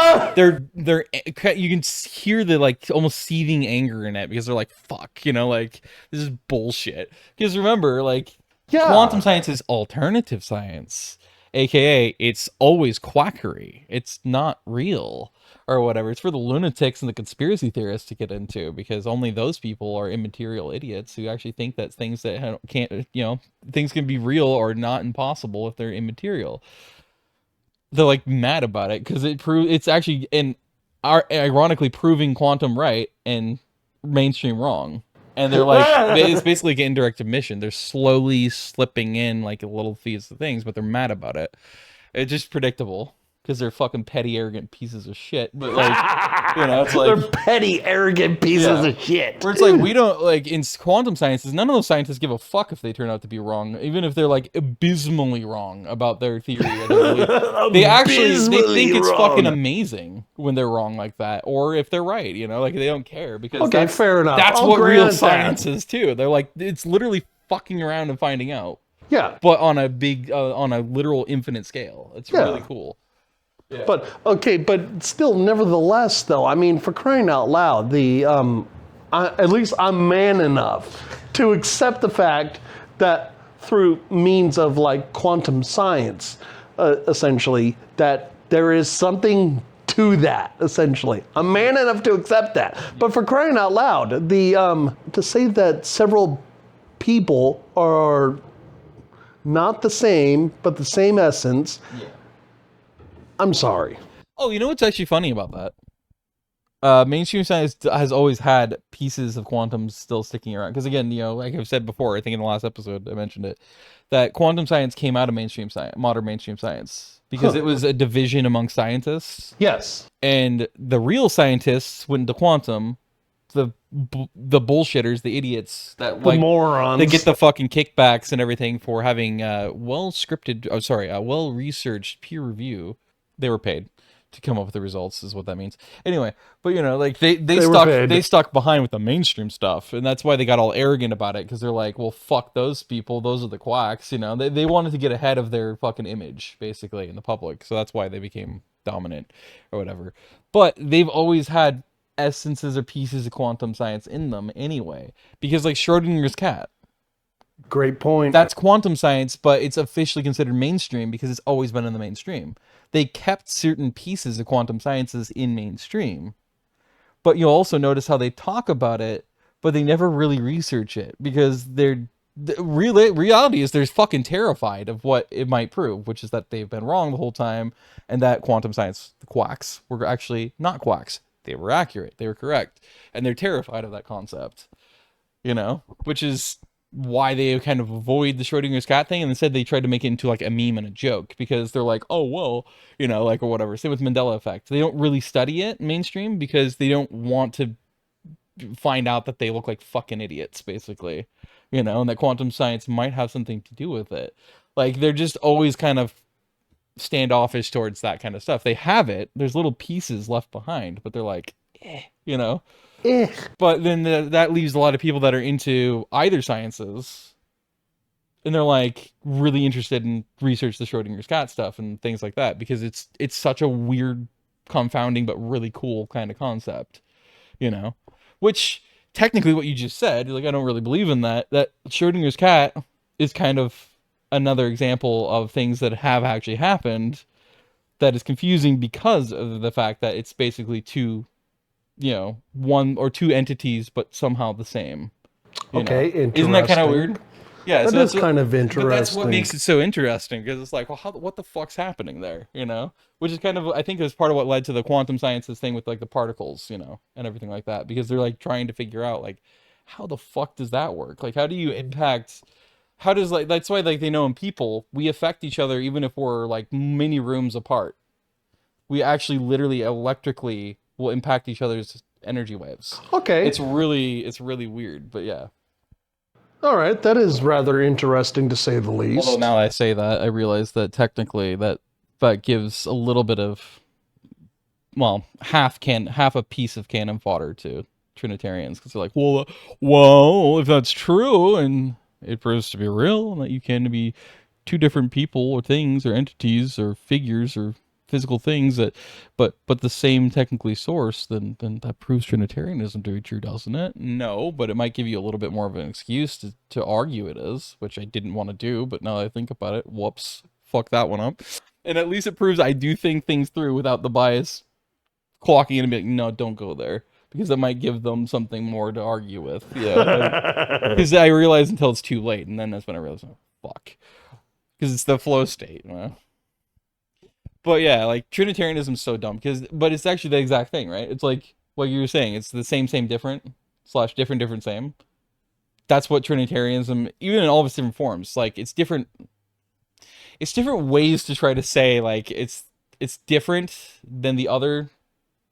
[SPEAKER 1] they're you can hear the like almost seething anger in it because they're like, fuck, you know, like this is bullshit. Because remember, like, quantum science is alternative science, aka it's always quackery. It's not real. Or whatever. It's for the lunatics and the conspiracy theorists to get into, because only those people are immaterial idiots who actually think that things that can't, you know, things can be real or not impossible if they're immaterial. They're like mad about it because it's actually ironically proving quantum right and mainstream wrong. And they're like, it's basically like an indirect admission. They're slowly slipping in like little fees of things, but they're mad about it. It's just predictable. Because they're fucking petty, arrogant pieces of shit. But like, you know, it's like
[SPEAKER 2] they're petty, arrogant pieces of shit.
[SPEAKER 1] Where it's like we don't like in quantum sciences. None of those scientists give a fuck if they turn out to be wrong, even if they're like abysmally wrong about their theory. They think it's fucking amazing when they're wrong like that, or if they're right. You know, like they don't care because
[SPEAKER 2] fair enough.
[SPEAKER 1] That's what real science is too. They're like it's literally fucking around and finding out.
[SPEAKER 2] Yeah,
[SPEAKER 1] but on a big, on a literal infinite scale. It's really cool. Yeah.
[SPEAKER 2] But still, nevertheless, though, I mean, for crying out loud, at least I'm man enough to accept the fact that through means of like quantum science, essentially, that there is something to that. Essentially, I'm man enough to accept that. But for crying out loud, to say that several people are not the same, but the same essence. Yeah. I'm sorry.
[SPEAKER 1] Oh, you know what's actually funny about that? Mainstream science has always had pieces of quantum still sticking around. Because again, you know, like I've said before, I think in the last episode I mentioned it, that quantum science came out of mainstream science, modern mainstream science, because it was a division among scientists.
[SPEAKER 2] Yes.
[SPEAKER 1] And the real scientists went into quantum. The bullshitters, the idiots, that
[SPEAKER 2] the morons,
[SPEAKER 1] they get the fucking kickbacks and everything for having well researched peer review. They were paid to come up with the results, is what that means. Anyway, but you know, like they stuck behind with the mainstream stuff, and that's why they got all arrogant about it, because they're like, well, fuck those people, those are the quacks, you know. They wanted to get ahead of their fucking image, basically, in the public, so that's why they became dominant or whatever. But they've always had essences or pieces of quantum science in them anyway, because like Schrodinger's cat,
[SPEAKER 2] Great point.
[SPEAKER 1] That's quantum science, but it's officially considered mainstream because it's always been in the mainstream. They kept certain pieces of quantum sciences in mainstream, but you'll also notice how they talk about it, but they never really research it because the reality is they're fucking terrified of what it might prove, which is that they've been wrong the whole time and that quantum science, the quacks, were actually not quacks. They were accurate. They were correct. And they're terrified of that concept, which is why they kind of avoid the Schrodinger's cat thing, and instead they tried to make it into like a meme and a joke because they're like, oh well, or whatever. Same with Mandela effect. They don't really study it mainstream because they don't want to find out that they look like fucking idiots, basically, and that quantum science might have something to do with it. Like they're just always kind of standoffish towards that kind of stuff. They have it. There's little pieces left behind, but they're like, But then that leaves a lot of people that are into either sciences, and they're like really interested in research the Schrodinger's cat stuff and things like that because it's such a weird, confounding but really cool kind of concept, Which technically, what you just said, like I don't really believe in that. That Schrodinger's cat is kind of another example of things that have actually happened that is confusing because of the fact that it's basically one or two entities, but somehow the same.
[SPEAKER 2] Okay, interesting.
[SPEAKER 1] Isn't that kind of weird? Yeah,
[SPEAKER 2] that is kind of interesting.
[SPEAKER 1] But that's what makes it so interesting because it's like, well, what the fuck's happening there? Which is kind of, I think, is part of what led to the quantum sciences thing with like the particles, and everything like that, because they're like trying to figure out like, how the fuck does that work? Like, how do you impact? How does that's why like they know in people we affect each other even if we're like many rooms apart. We actually literally electrically will impact each other's energy waves.
[SPEAKER 2] Okay.
[SPEAKER 1] It's really weird, but yeah.
[SPEAKER 2] All right, that is rather interesting to say the least.
[SPEAKER 1] Although now I say that, I realize that technically that gives a little bit of, well, half a piece of cannon fodder to Trinitarians because they're like, well, if that's true and it proves to be real and that you can be two different people or things or entities or figures or physical things but the same technically source, then that proves Trinitarianism to be true, doesn't it? No, but it might give you a little bit more of an excuse to argue it is, which I didn't want to do, but now that I think about it, whoops, fuck that one up. And at least it proves I do think things through without the bias clocking in and being like, no, don't go there, because that might give them something more to argue with. Yeah, because I realize until it's too late, and then that's when I realize, oh, fuck, because it's the flow state. But yeah, like Trinitarianism is so dumb but it's actually the exact thing, right? It's like what you were saying. It's the same, different / different, same. That's what Trinitarianism, even in all of its different forms, like it's different. It's different ways to try to say like it's different than the other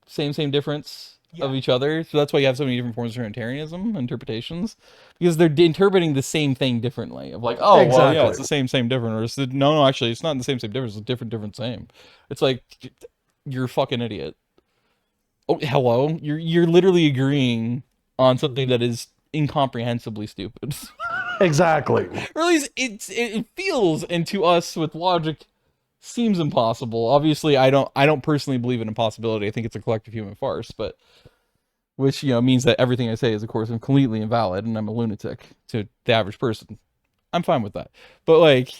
[SPEAKER 1] same difference of each other. So that's why you have so many different forms of Trinitarianism interpretations, because they're interpreting the same thing differently. Of like, oh, exactly. Well, yeah, it's the same different. Or it's no, actually, it's not the same difference. It's different, same. It's like, you're a fucking idiot. Oh, hello, you're literally agreeing on something that is incomprehensibly stupid.
[SPEAKER 2] Exactly.
[SPEAKER 1] Or at least it feels, and to us with logic, seems impossible. Obviously, I don't personally believe in impossibility. I think it's a collective human farce, but which means that everything I say is, of course, completely invalid, and I'm a lunatic to the average person. I'm fine with that, but like,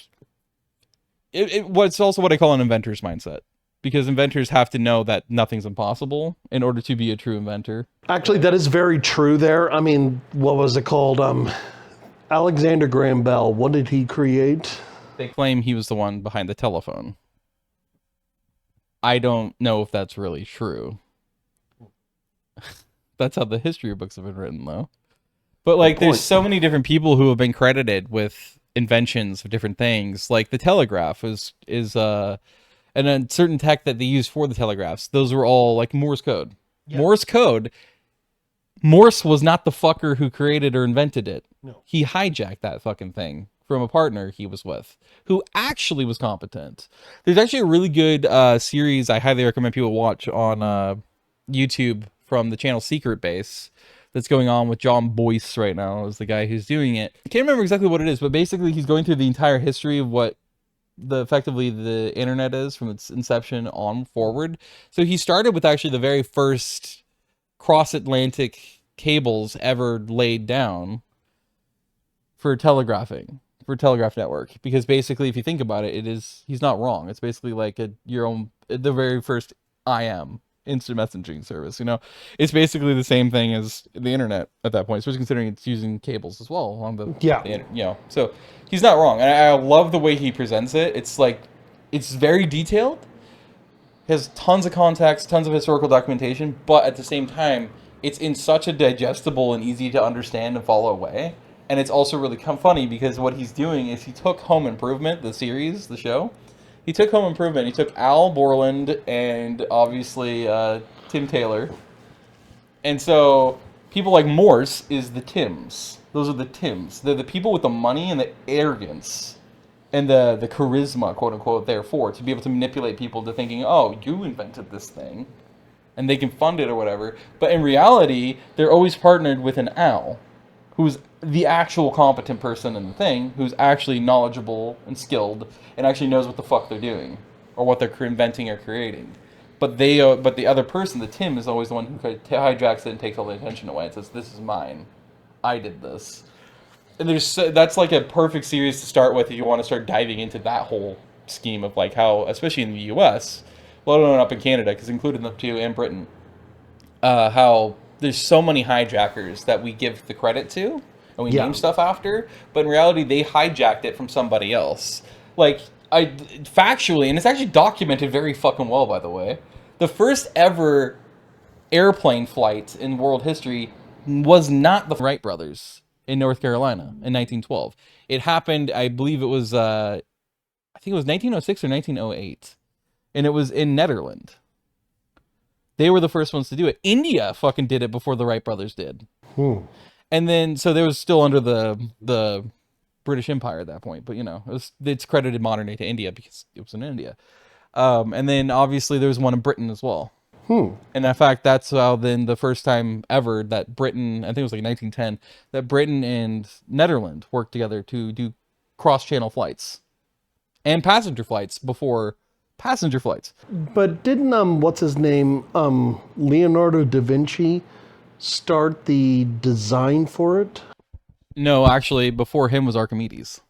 [SPEAKER 1] what's also what I call an inventor's mindset, because inventors have to know that nothing's impossible in order to be a true inventor.
[SPEAKER 2] Actually, that is very true. There, I mean, what was it called? Alexander Graham Bell. What did he create?
[SPEAKER 1] They claim he was the one behind the telephone. I don't know if that's really true. That's how the history books have been written, though. But like, there's so many different people who have been credited with inventions of different things. Like the telegraph is and then certain tech that they used for the telegraphs. Those were all like Morse code. Yep. Morse code. Morse was not the fucker who created or invented it. No. He hijacked that fucking thing from a partner he was with, who actually was competent. There's actually a really good series I highly recommend people watch on YouTube from the channel Secret Base that's going on with John Boyce right now is the guy who's doing it. I can't remember exactly what it is, but basically he's going through the entire history of what effectively the internet is from its inception on forward. So he started with actually the very first cross-Atlantic cables ever laid down for telegraphing, for telegraph network, because basically if you think about it, he's not wrong. It's basically like the very first IM, instant messaging service, you know. It's basically the same thing as the internet at that point, especially considering it's using cables as well along you know. So he's not wrong, and I love the way he presents it. It's like, it's very detailed, has tons of context, tons of historical documentation, but at the same time, it's in such a digestible and easy to understand and follow way. And it's also really funny because what he's doing is he took Home Improvement, the series, the show. He took Home Improvement. He took Al Borland and obviously Tim Taylor. And so people like Morse is the Tims. Those are the Tims. They're the people with the money and the arrogance and the charisma, quote unquote, therefore, to be able to manipulate people to thinking, oh, you invented this thing, and they can fund it or whatever. But in reality, they're always partnered with an Al, who's the actual competent person in the thing, who's actually knowledgeable and skilled, and actually knows what the fuck they're doing, or what they're inventing or creating. But the other person, the Tim, is always the one who hijacks it and takes all the attention away. It says, "This is mine. I did this." And that's like a perfect series to start with if you want to start diving into that whole scheme of like how, especially in the U.S., let alone up in Canada, because including them too, and Britain, how there's so many hijackers that we give the credit to and we name stuff after, but in reality they hijacked it from somebody else. Like, factually, and it's actually documented very fucking well, by the way, the first ever airplane flight in world history was not the Wright brothers in North Carolina in 1912. It happened, I believe it was, I think it was 1906 or 1908, and it was in Netherlands. They were the first ones to do it. India fucking did it before the Wright brothers did. And then, so there was still under the British Empire at that point, but you know, it's credited modern day to India because it was in India. And then obviously there was one in Britain as well. And in fact, that's how then the first time ever that Britain, I think it was like 1910, that Britain and Netherlands worked together to do cross-channel flights and passenger flights before passenger flights.
[SPEAKER 2] But didn't, what's his name, Leonardo da Vinci start the design for it?
[SPEAKER 1] No, actually, before him was Archimedes.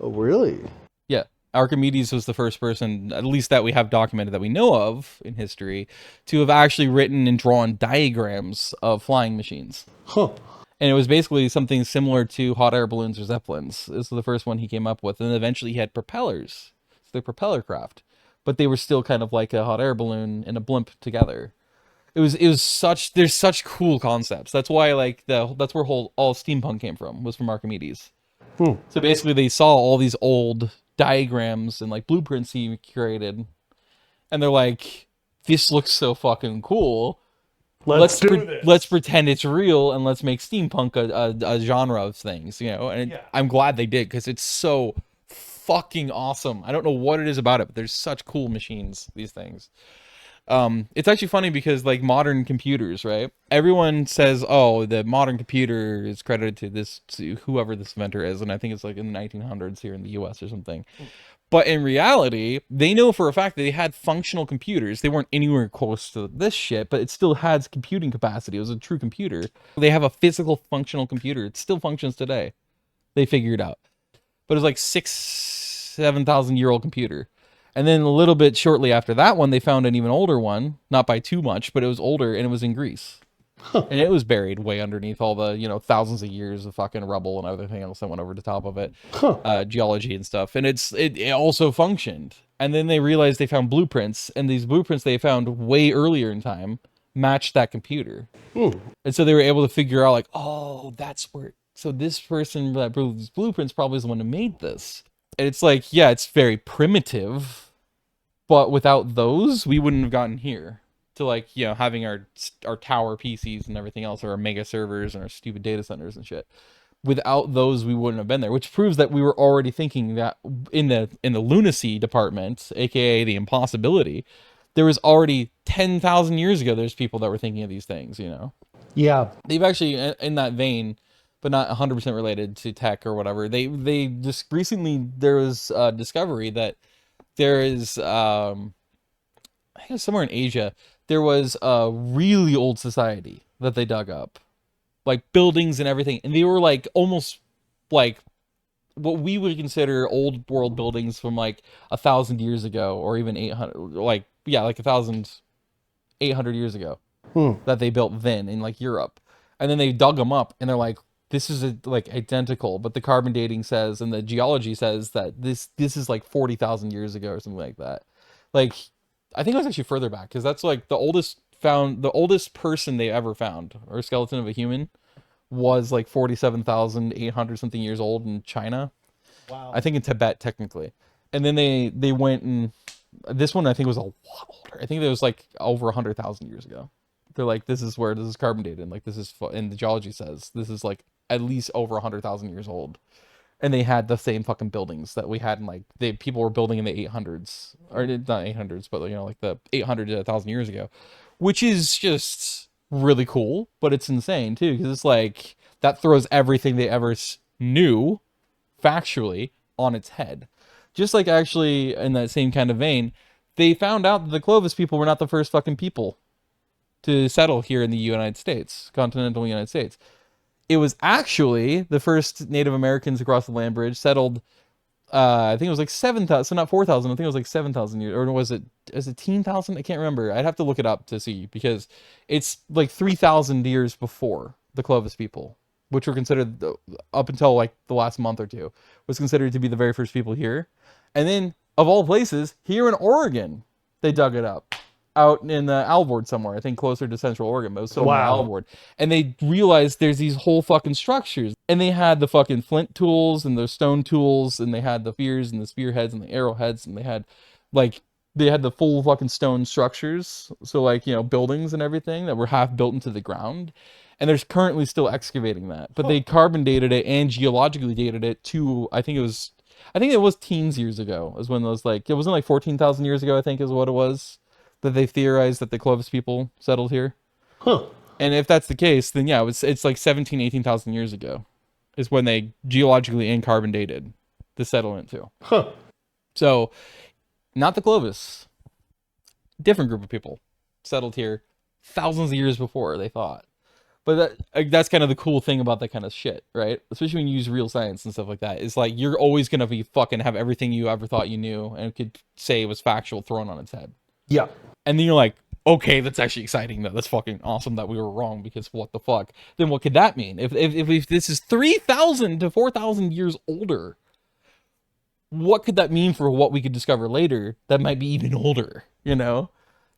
[SPEAKER 2] Oh, really?
[SPEAKER 1] Yeah. Archimedes was the first person, at least that we have documented that we know of in history, to have actually written and drawn diagrams of flying machines.
[SPEAKER 2] Huh.
[SPEAKER 1] And it was basically something similar to hot air balloons or zeppelins. This was the first one he came up with. And eventually he had propellers. So they're propeller craft. But they were still kind of like a hot air balloon and a blimp together. There's such cool concepts. That's why like that's where all steampunk came from, was from Archimedes. So basically they saw all these old diagrams and like blueprints he created, and they're like, this looks so fucking cool. Let's do this. Let's pretend it's real and let's make steampunk a genre of things, you know. And I'm glad they did, because it's so fucking awesome. I don't know what it is about it, but there's such cool machines, these things. It's actually funny because like modern computers, right? Everyone says, oh, the modern computer is credited to whoever this inventor is, and I think it's like in the 1900s here in the US or something. But in reality, they know for a fact that they had functional computers. They weren't anywhere close to this shit, but it still has computing capacity. It was a true computer. They have a physical functional computer. It still functions today. They figured it out. But it was like 7,000 year old computer. And then a little bit shortly after that one, they found an even older one, not by too much, but it was older, and it was in Greece. And it was buried way underneath all the, you know, thousands of years of fucking rubble and everything else that went over the top of it, geology and stuff. And it also functioned. And then they realized they found blueprints, and these blueprints they found way earlier in time matched that computer. And so they were able to figure out like, oh, that's where, so this person that built these blueprints probably is the one who made this. And it's like, yeah, it's very primitive, but without those, we wouldn't have gotten here to like, you know, having our tower PCs and everything else, or our mega servers and our stupid data centers and shit. Without those, we wouldn't have been there, which proves that we were already thinking that in the lunacy department, aka the impossibility, there was already 10,000 years ago, there's people that were thinking of these things, you know? Yeah. They've actually, in that vein, but not 100% related to tech or whatever, they just recently, there was a discovery that there is, I think it was somewhere in Asia, there was a really old society that they dug up, like buildings and everything, and they were like almost like what we would consider old world buildings from like 1,000 years ago, or even 800, like 1,800 years ago that they built then in like Europe, and then they dug them up and they're like, this is like identical, but the carbon dating says and the geology says that this is like 40,000 years ago or something like that. Like I think it was actually further back, because that's like the oldest person they ever found, or skeleton of a human, was like 47,800 something years old in China.
[SPEAKER 2] Wow.
[SPEAKER 1] I think in Tibet technically. And then they went, and this one I think was a lot older. I think it was like over 100,000 years ago. They're like, this is carbon dated, and like this is, and the geology says this is like at least over 100,000 years old. And they had the same fucking buildings that we had in like, people were building in the 800s, or not 800s, but like the 800 to 1,000 years ago, which is just really cool, but it's insane too, because it's like that throws everything they ever knew factually on its head. Just like, actually, in that same kind of vein, they found out that the Clovis people were not the first fucking people to settle here in the United States, continental United States. It was actually the first Native Americans across the land bridge settled, I think it was like 7,000, so not 4,000, I think it was like 7,000 years, or was it 10,000? I can't remember. I'd have to look it up to see, because it's like 3,000 years before the Clovis people, which were considered, up until like the last month or two, was considered to be the very first people here. And then, of all places, here in Oregon, they dug it up. Out in the Alvord somewhere, I think closer to Central Oregon, but it was still in Alvord. And they realized there's these whole fucking structures. And they had the fucking flint tools and the stone tools, and they had the spears and the spearheads and the arrowheads, and they had the full fucking stone structures. So like, buildings and everything that were half built into the ground. And there's currently still excavating that. But they carbon dated it and geologically dated it to, I think it was teens years ago, is when those, like, it wasn't like 14,000 years ago, I think is what it was, that they theorized that the Clovis people settled here. And if that's the case, then yeah, it's like 17,000, 18,000 years ago is when they geologically and carbon dated the settlement too. So, not the Clovis. Different group of people settled here thousands of years before, they thought. But that's kind of the cool thing about that kind of shit, right? Especially when you use real science and stuff like that. It's like, you're always going to be fucking have everything you ever thought you knew and could say was factual thrown on its head.
[SPEAKER 2] Yeah.
[SPEAKER 1] And then you're like, okay, that's actually exciting though. That's fucking awesome that we were wrong, because what the fuck? Then what could that mean? If this is 3,000 to 4,000 years older, what could that mean for what we could discover later that might be even older, And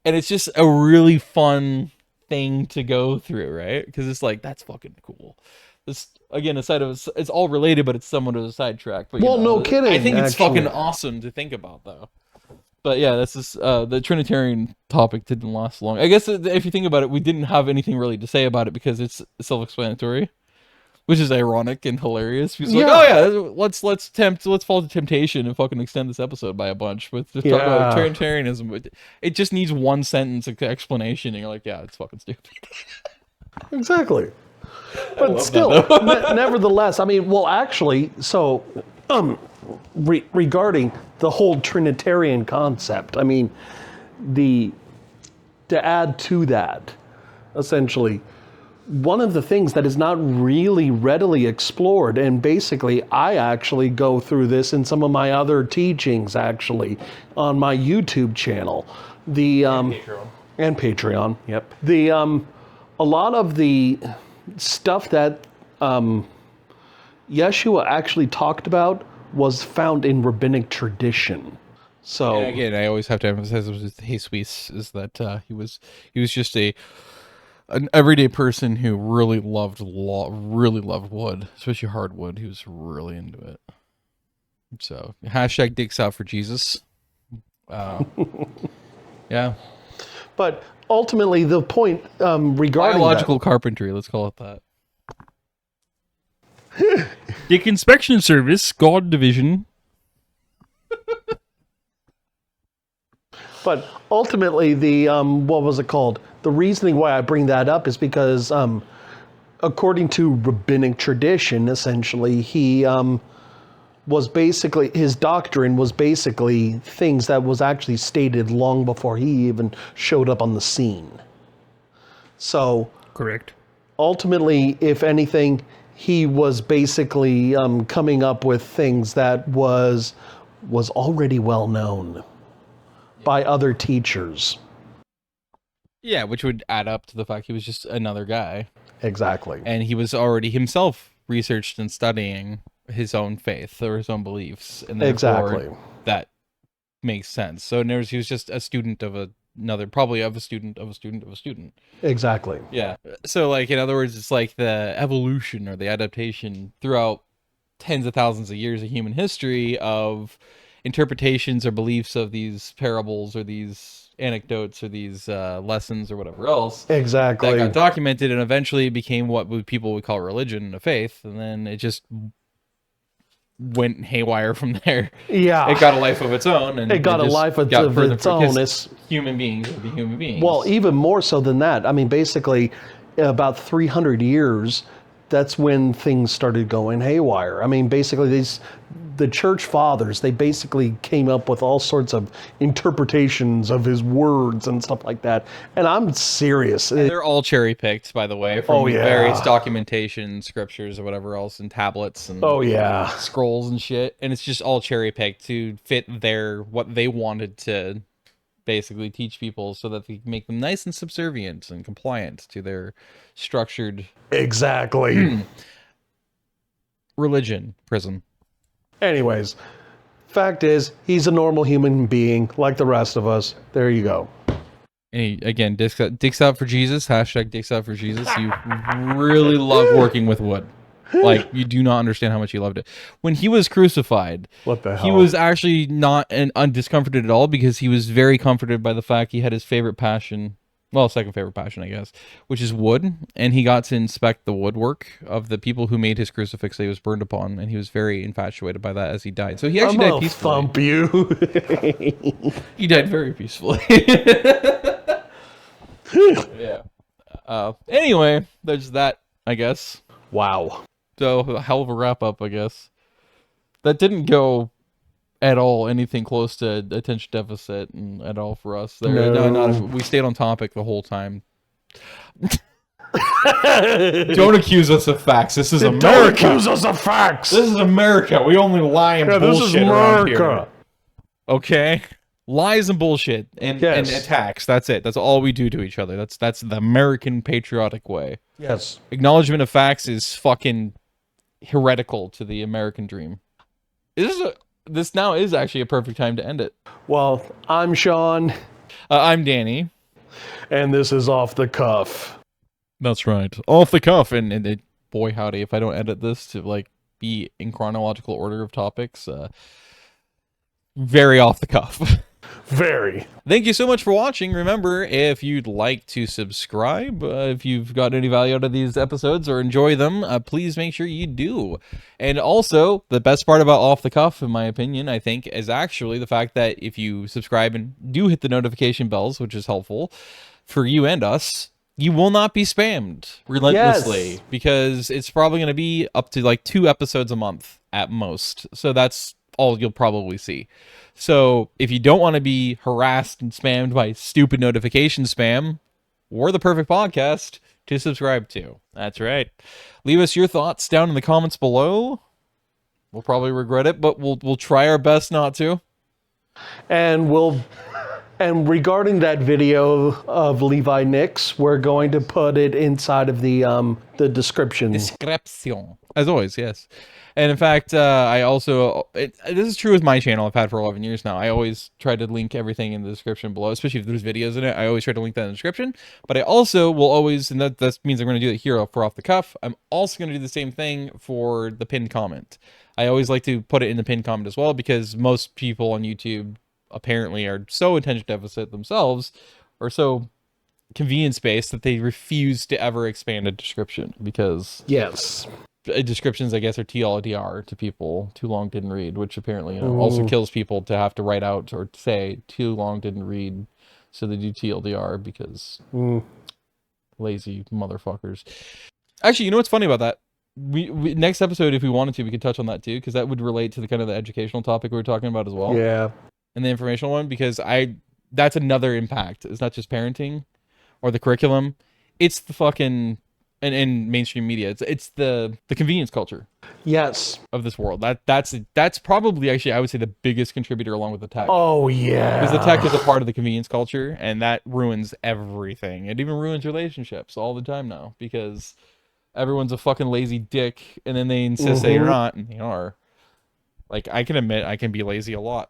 [SPEAKER 1] it's just a really fun thing to go through, right? Because it's like, that's fucking cool. This, again, aside of, it's all related, but it's somewhat of a sidetrack. But
[SPEAKER 2] no kidding.
[SPEAKER 1] I think it's fucking awesome to think about though. But yeah, this is the Trinitarian topic didn't last long. I guess if you think about it, we didn't have anything really to say about it because it's self-explanatory, which is ironic and hilarious. He's like, oh yeah, let's fall to temptation and fucking extend this episode by a bunch with just talk about Trinitarianism. It just needs one sentence explanation, and you're like, yeah, it's fucking stupid.
[SPEAKER 2] Exactly. But still, nevertheless, I mean, well, actually, so regarding the whole Trinitarian concept, I mean, to add to that, essentially, one of the things that is not really readily explored, and basically I actually go through this in some of my other teachings, actually, on my YouTube channel, and Patreon, yep. A lot of the stuff that Yeshua actually talked about was found in rabbinic tradition. So
[SPEAKER 1] and again, I always have to emphasize with Jesus is that he was just an everyday person who really loved wood, especially hardwood. He was really into it. So hashtag dicks out for Jesus. Yeah.
[SPEAKER 2] But ultimately, the point regarding
[SPEAKER 1] biological carpentry, let's call it that. Dick Inspection Service, God Division.
[SPEAKER 2] But ultimately, the what was it called? The reasoning why I bring that up is because, according to rabbinic tradition, essentially, he was basically, his doctrine was basically things that was actually stated long before he even showed up on the scene. So,
[SPEAKER 1] correct.
[SPEAKER 2] Ultimately, if anything, he was basically coming up with things that was already well known by other teachers.
[SPEAKER 1] Yeah, which would add up to the fact he was just another guy.
[SPEAKER 2] Exactly.
[SPEAKER 1] And he was already himself researched and studying his own faith or his own beliefs. And
[SPEAKER 2] exactly.
[SPEAKER 1] That makes sense. So he was just a student of another, probably of a student of a student of a student.
[SPEAKER 2] Exactly.
[SPEAKER 1] Yeah. So, like, in other words, it's like the evolution or the adaptation throughout tens of thousands of years of human history of interpretations or beliefs of these parables or these anecdotes or these lessons or whatever else.
[SPEAKER 2] Exactly.
[SPEAKER 1] That got documented and eventually became what people would call religion, a faith, and then it just went haywire from there.
[SPEAKER 2] Yeah.
[SPEAKER 1] It got a life of its own, and
[SPEAKER 2] it got a life of its own. It's
[SPEAKER 1] human beings will be human beings.
[SPEAKER 2] Well, even more so than that. I mean, basically, about 300 years, that's when things started going haywire. I mean, basically, the church fathers, they basically came up with all sorts of interpretations of his words and stuff like that. And I'm serious.
[SPEAKER 1] And they're all cherry picked, by the way, from various documentation, scriptures, or whatever else, and tablets and scrolls and shit. And it's just all cherry picked to fit what they wanted to basically teach people so that they make them nice and subservient and compliant to their structured religion prison.
[SPEAKER 2] Anyways, fact is, he's a normal human being like the rest of us. There you go.
[SPEAKER 1] And again, dicks out for Jesus. Hashtag dicks out for Jesus. You really love working with wood. Like, you do not understand how much he loved it. When he was crucified,
[SPEAKER 2] what the hell?
[SPEAKER 1] He was actually not discomforted at all because he was very comforted by the fact he had his favorite passion, well, second favorite passion, I guess, which is wood. And he got to inspect the woodwork of the people who made his crucifix that he was burned upon. And he was very infatuated by that as he died. So he actually died peacefully.
[SPEAKER 2] Thump you.
[SPEAKER 1] He died very peacefully. Yeah. Anyway, there's that, I guess.
[SPEAKER 2] Wow.
[SPEAKER 1] So, a hell of a wrap-up, I guess. That didn't go at all anything close to attention deficit and at all for us. We stayed on topic the whole time. Don't accuse us of facts. This is America.
[SPEAKER 2] Don't accuse us of facts.
[SPEAKER 1] This is America. We only lie and bullshit
[SPEAKER 2] this is America.
[SPEAKER 1] around here. Okay? Lies and bullshit and attacks. That's it. That's all we do to each other. That's the American patriotic way.
[SPEAKER 2] Yes.
[SPEAKER 1] Acknowledgement of facts is fucking heretical to the American dream. This now is actually a perfect time to end it.
[SPEAKER 2] Well, I'm Sean.
[SPEAKER 1] I'm Danny.
[SPEAKER 2] And this is Off the Cuff.
[SPEAKER 1] That's right. Off the cuff. And boy, howdy, if I don't edit this to like be in chronological order of topics, very off the cuff.
[SPEAKER 2] Very.
[SPEAKER 1] Thank you so much for watching. Remember, if you'd like to subscribe, if you've got any value out of these episodes or enjoy them, please make sure you do. And also, the best part about Off the Cuff, in my opinion, I think, is actually the fact that if you subscribe and do hit the notification bells, which is helpful for you and us, you will not be spammed relentlessly because it's probably going to be up to like 2 episodes a month at most. So that's all you'll probably see. So if you don't want to be harassed and spammed by stupid notification spam, we're the perfect podcast to subscribe to. That's right. Leave us your thoughts down in the comments below. We'll probably regret it, but we'll try our best not to.
[SPEAKER 2] And regarding that video of Levi Nix, we're going to put it inside of the description.
[SPEAKER 1] Description. As always, yes. And in fact, I also, this is true with my channel I've had for 11 years now. I always try to link everything in the description below, especially if there's videos in it. I always try to link that in the description. But I also will always, and that means I'm going to do it here for Off the Cuff, I'm also going to do the same thing for the pinned comment. I always like to put it in the pinned comment as well because most people on YouTube apparently are so attention deficit themselves or so convenience-based that they refuse to ever expand a description because...
[SPEAKER 2] Yes.
[SPEAKER 1] Descriptions, I guess, are TLDR to people. Too long didn't read, which apparently also kills people to have to write out or say too long didn't read. So they do TLDR because lazy motherfuckers. Actually, you know what's funny about that? We next episode, if we wanted to, we could touch on that too, because that would relate to the kind of the educational topic we were talking about as well.
[SPEAKER 2] Yeah.
[SPEAKER 1] And the informational one, because that's another impact. It's not just parenting or the curriculum. It's the fucking in mainstream media. It's the convenience culture
[SPEAKER 2] Yes.
[SPEAKER 1] of this world. That's probably actually, I would say, the biggest contributor along with the tech.
[SPEAKER 2] Oh yeah.
[SPEAKER 1] Because the tech is a part of the convenience culture, and that ruins everything. It even ruins relationships all the time now, because everyone's a fucking lazy dick, and then they insist they're not, and they are. Like, I can admit I can be lazy a lot.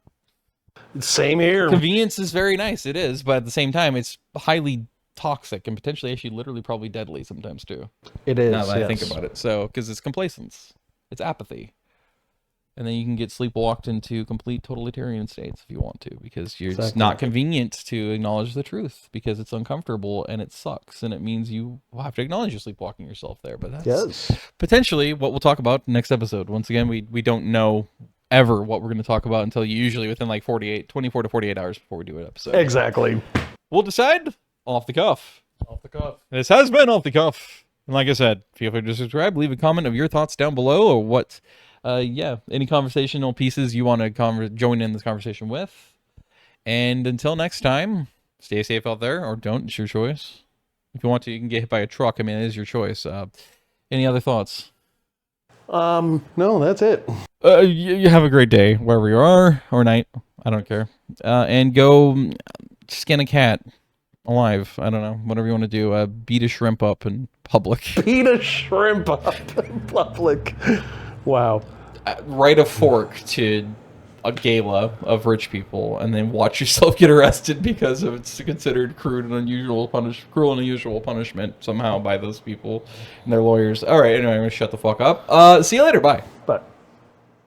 [SPEAKER 2] Same here.
[SPEAKER 1] Convenience is very nice, it is, but at the same time, it's highly toxic and potentially actually literally probably deadly sometimes too.
[SPEAKER 2] It is.
[SPEAKER 1] Now that I think about it. So, because it's complacence, it's apathy. And then you can get sleepwalked into complete totalitarian states if you want to, because you're just not convenient to acknowledge the truth, because it's uncomfortable and it sucks, and it means you will have to acknowledge you're sleepwalking yourself there. But that's potentially what we'll talk about next episode. Once again, we don't know ever what we're going to talk about until usually within like 24 to 48 hours before we do an episode.
[SPEAKER 2] Exactly.
[SPEAKER 1] We'll decide off the cuff. Off the cuff. This has been Off the Cuff. And like I said, feel free to subscribe, leave a comment of your thoughts down below, or what, any conversational pieces you want to join in this conversation with. And until next time, stay safe out there, or don't. It's your choice. If you want to, you can get hit by a truck. I mean, it is your choice. Any other thoughts?
[SPEAKER 2] No, that's it.
[SPEAKER 1] You have a great day wherever you are, or night. I don't care. And go skin a cat alive. I don't know. Whatever you want to do. Beat a shrimp up in public.
[SPEAKER 2] Beat a shrimp up in public. Wow.
[SPEAKER 1] Write a fork to a gala of rich people, and then watch yourself get arrested because of it's considered cruel and unusual punishment somehow by those people and their lawyers. All right, anyway, I'm gonna shut the fuck up. See you later. Bye.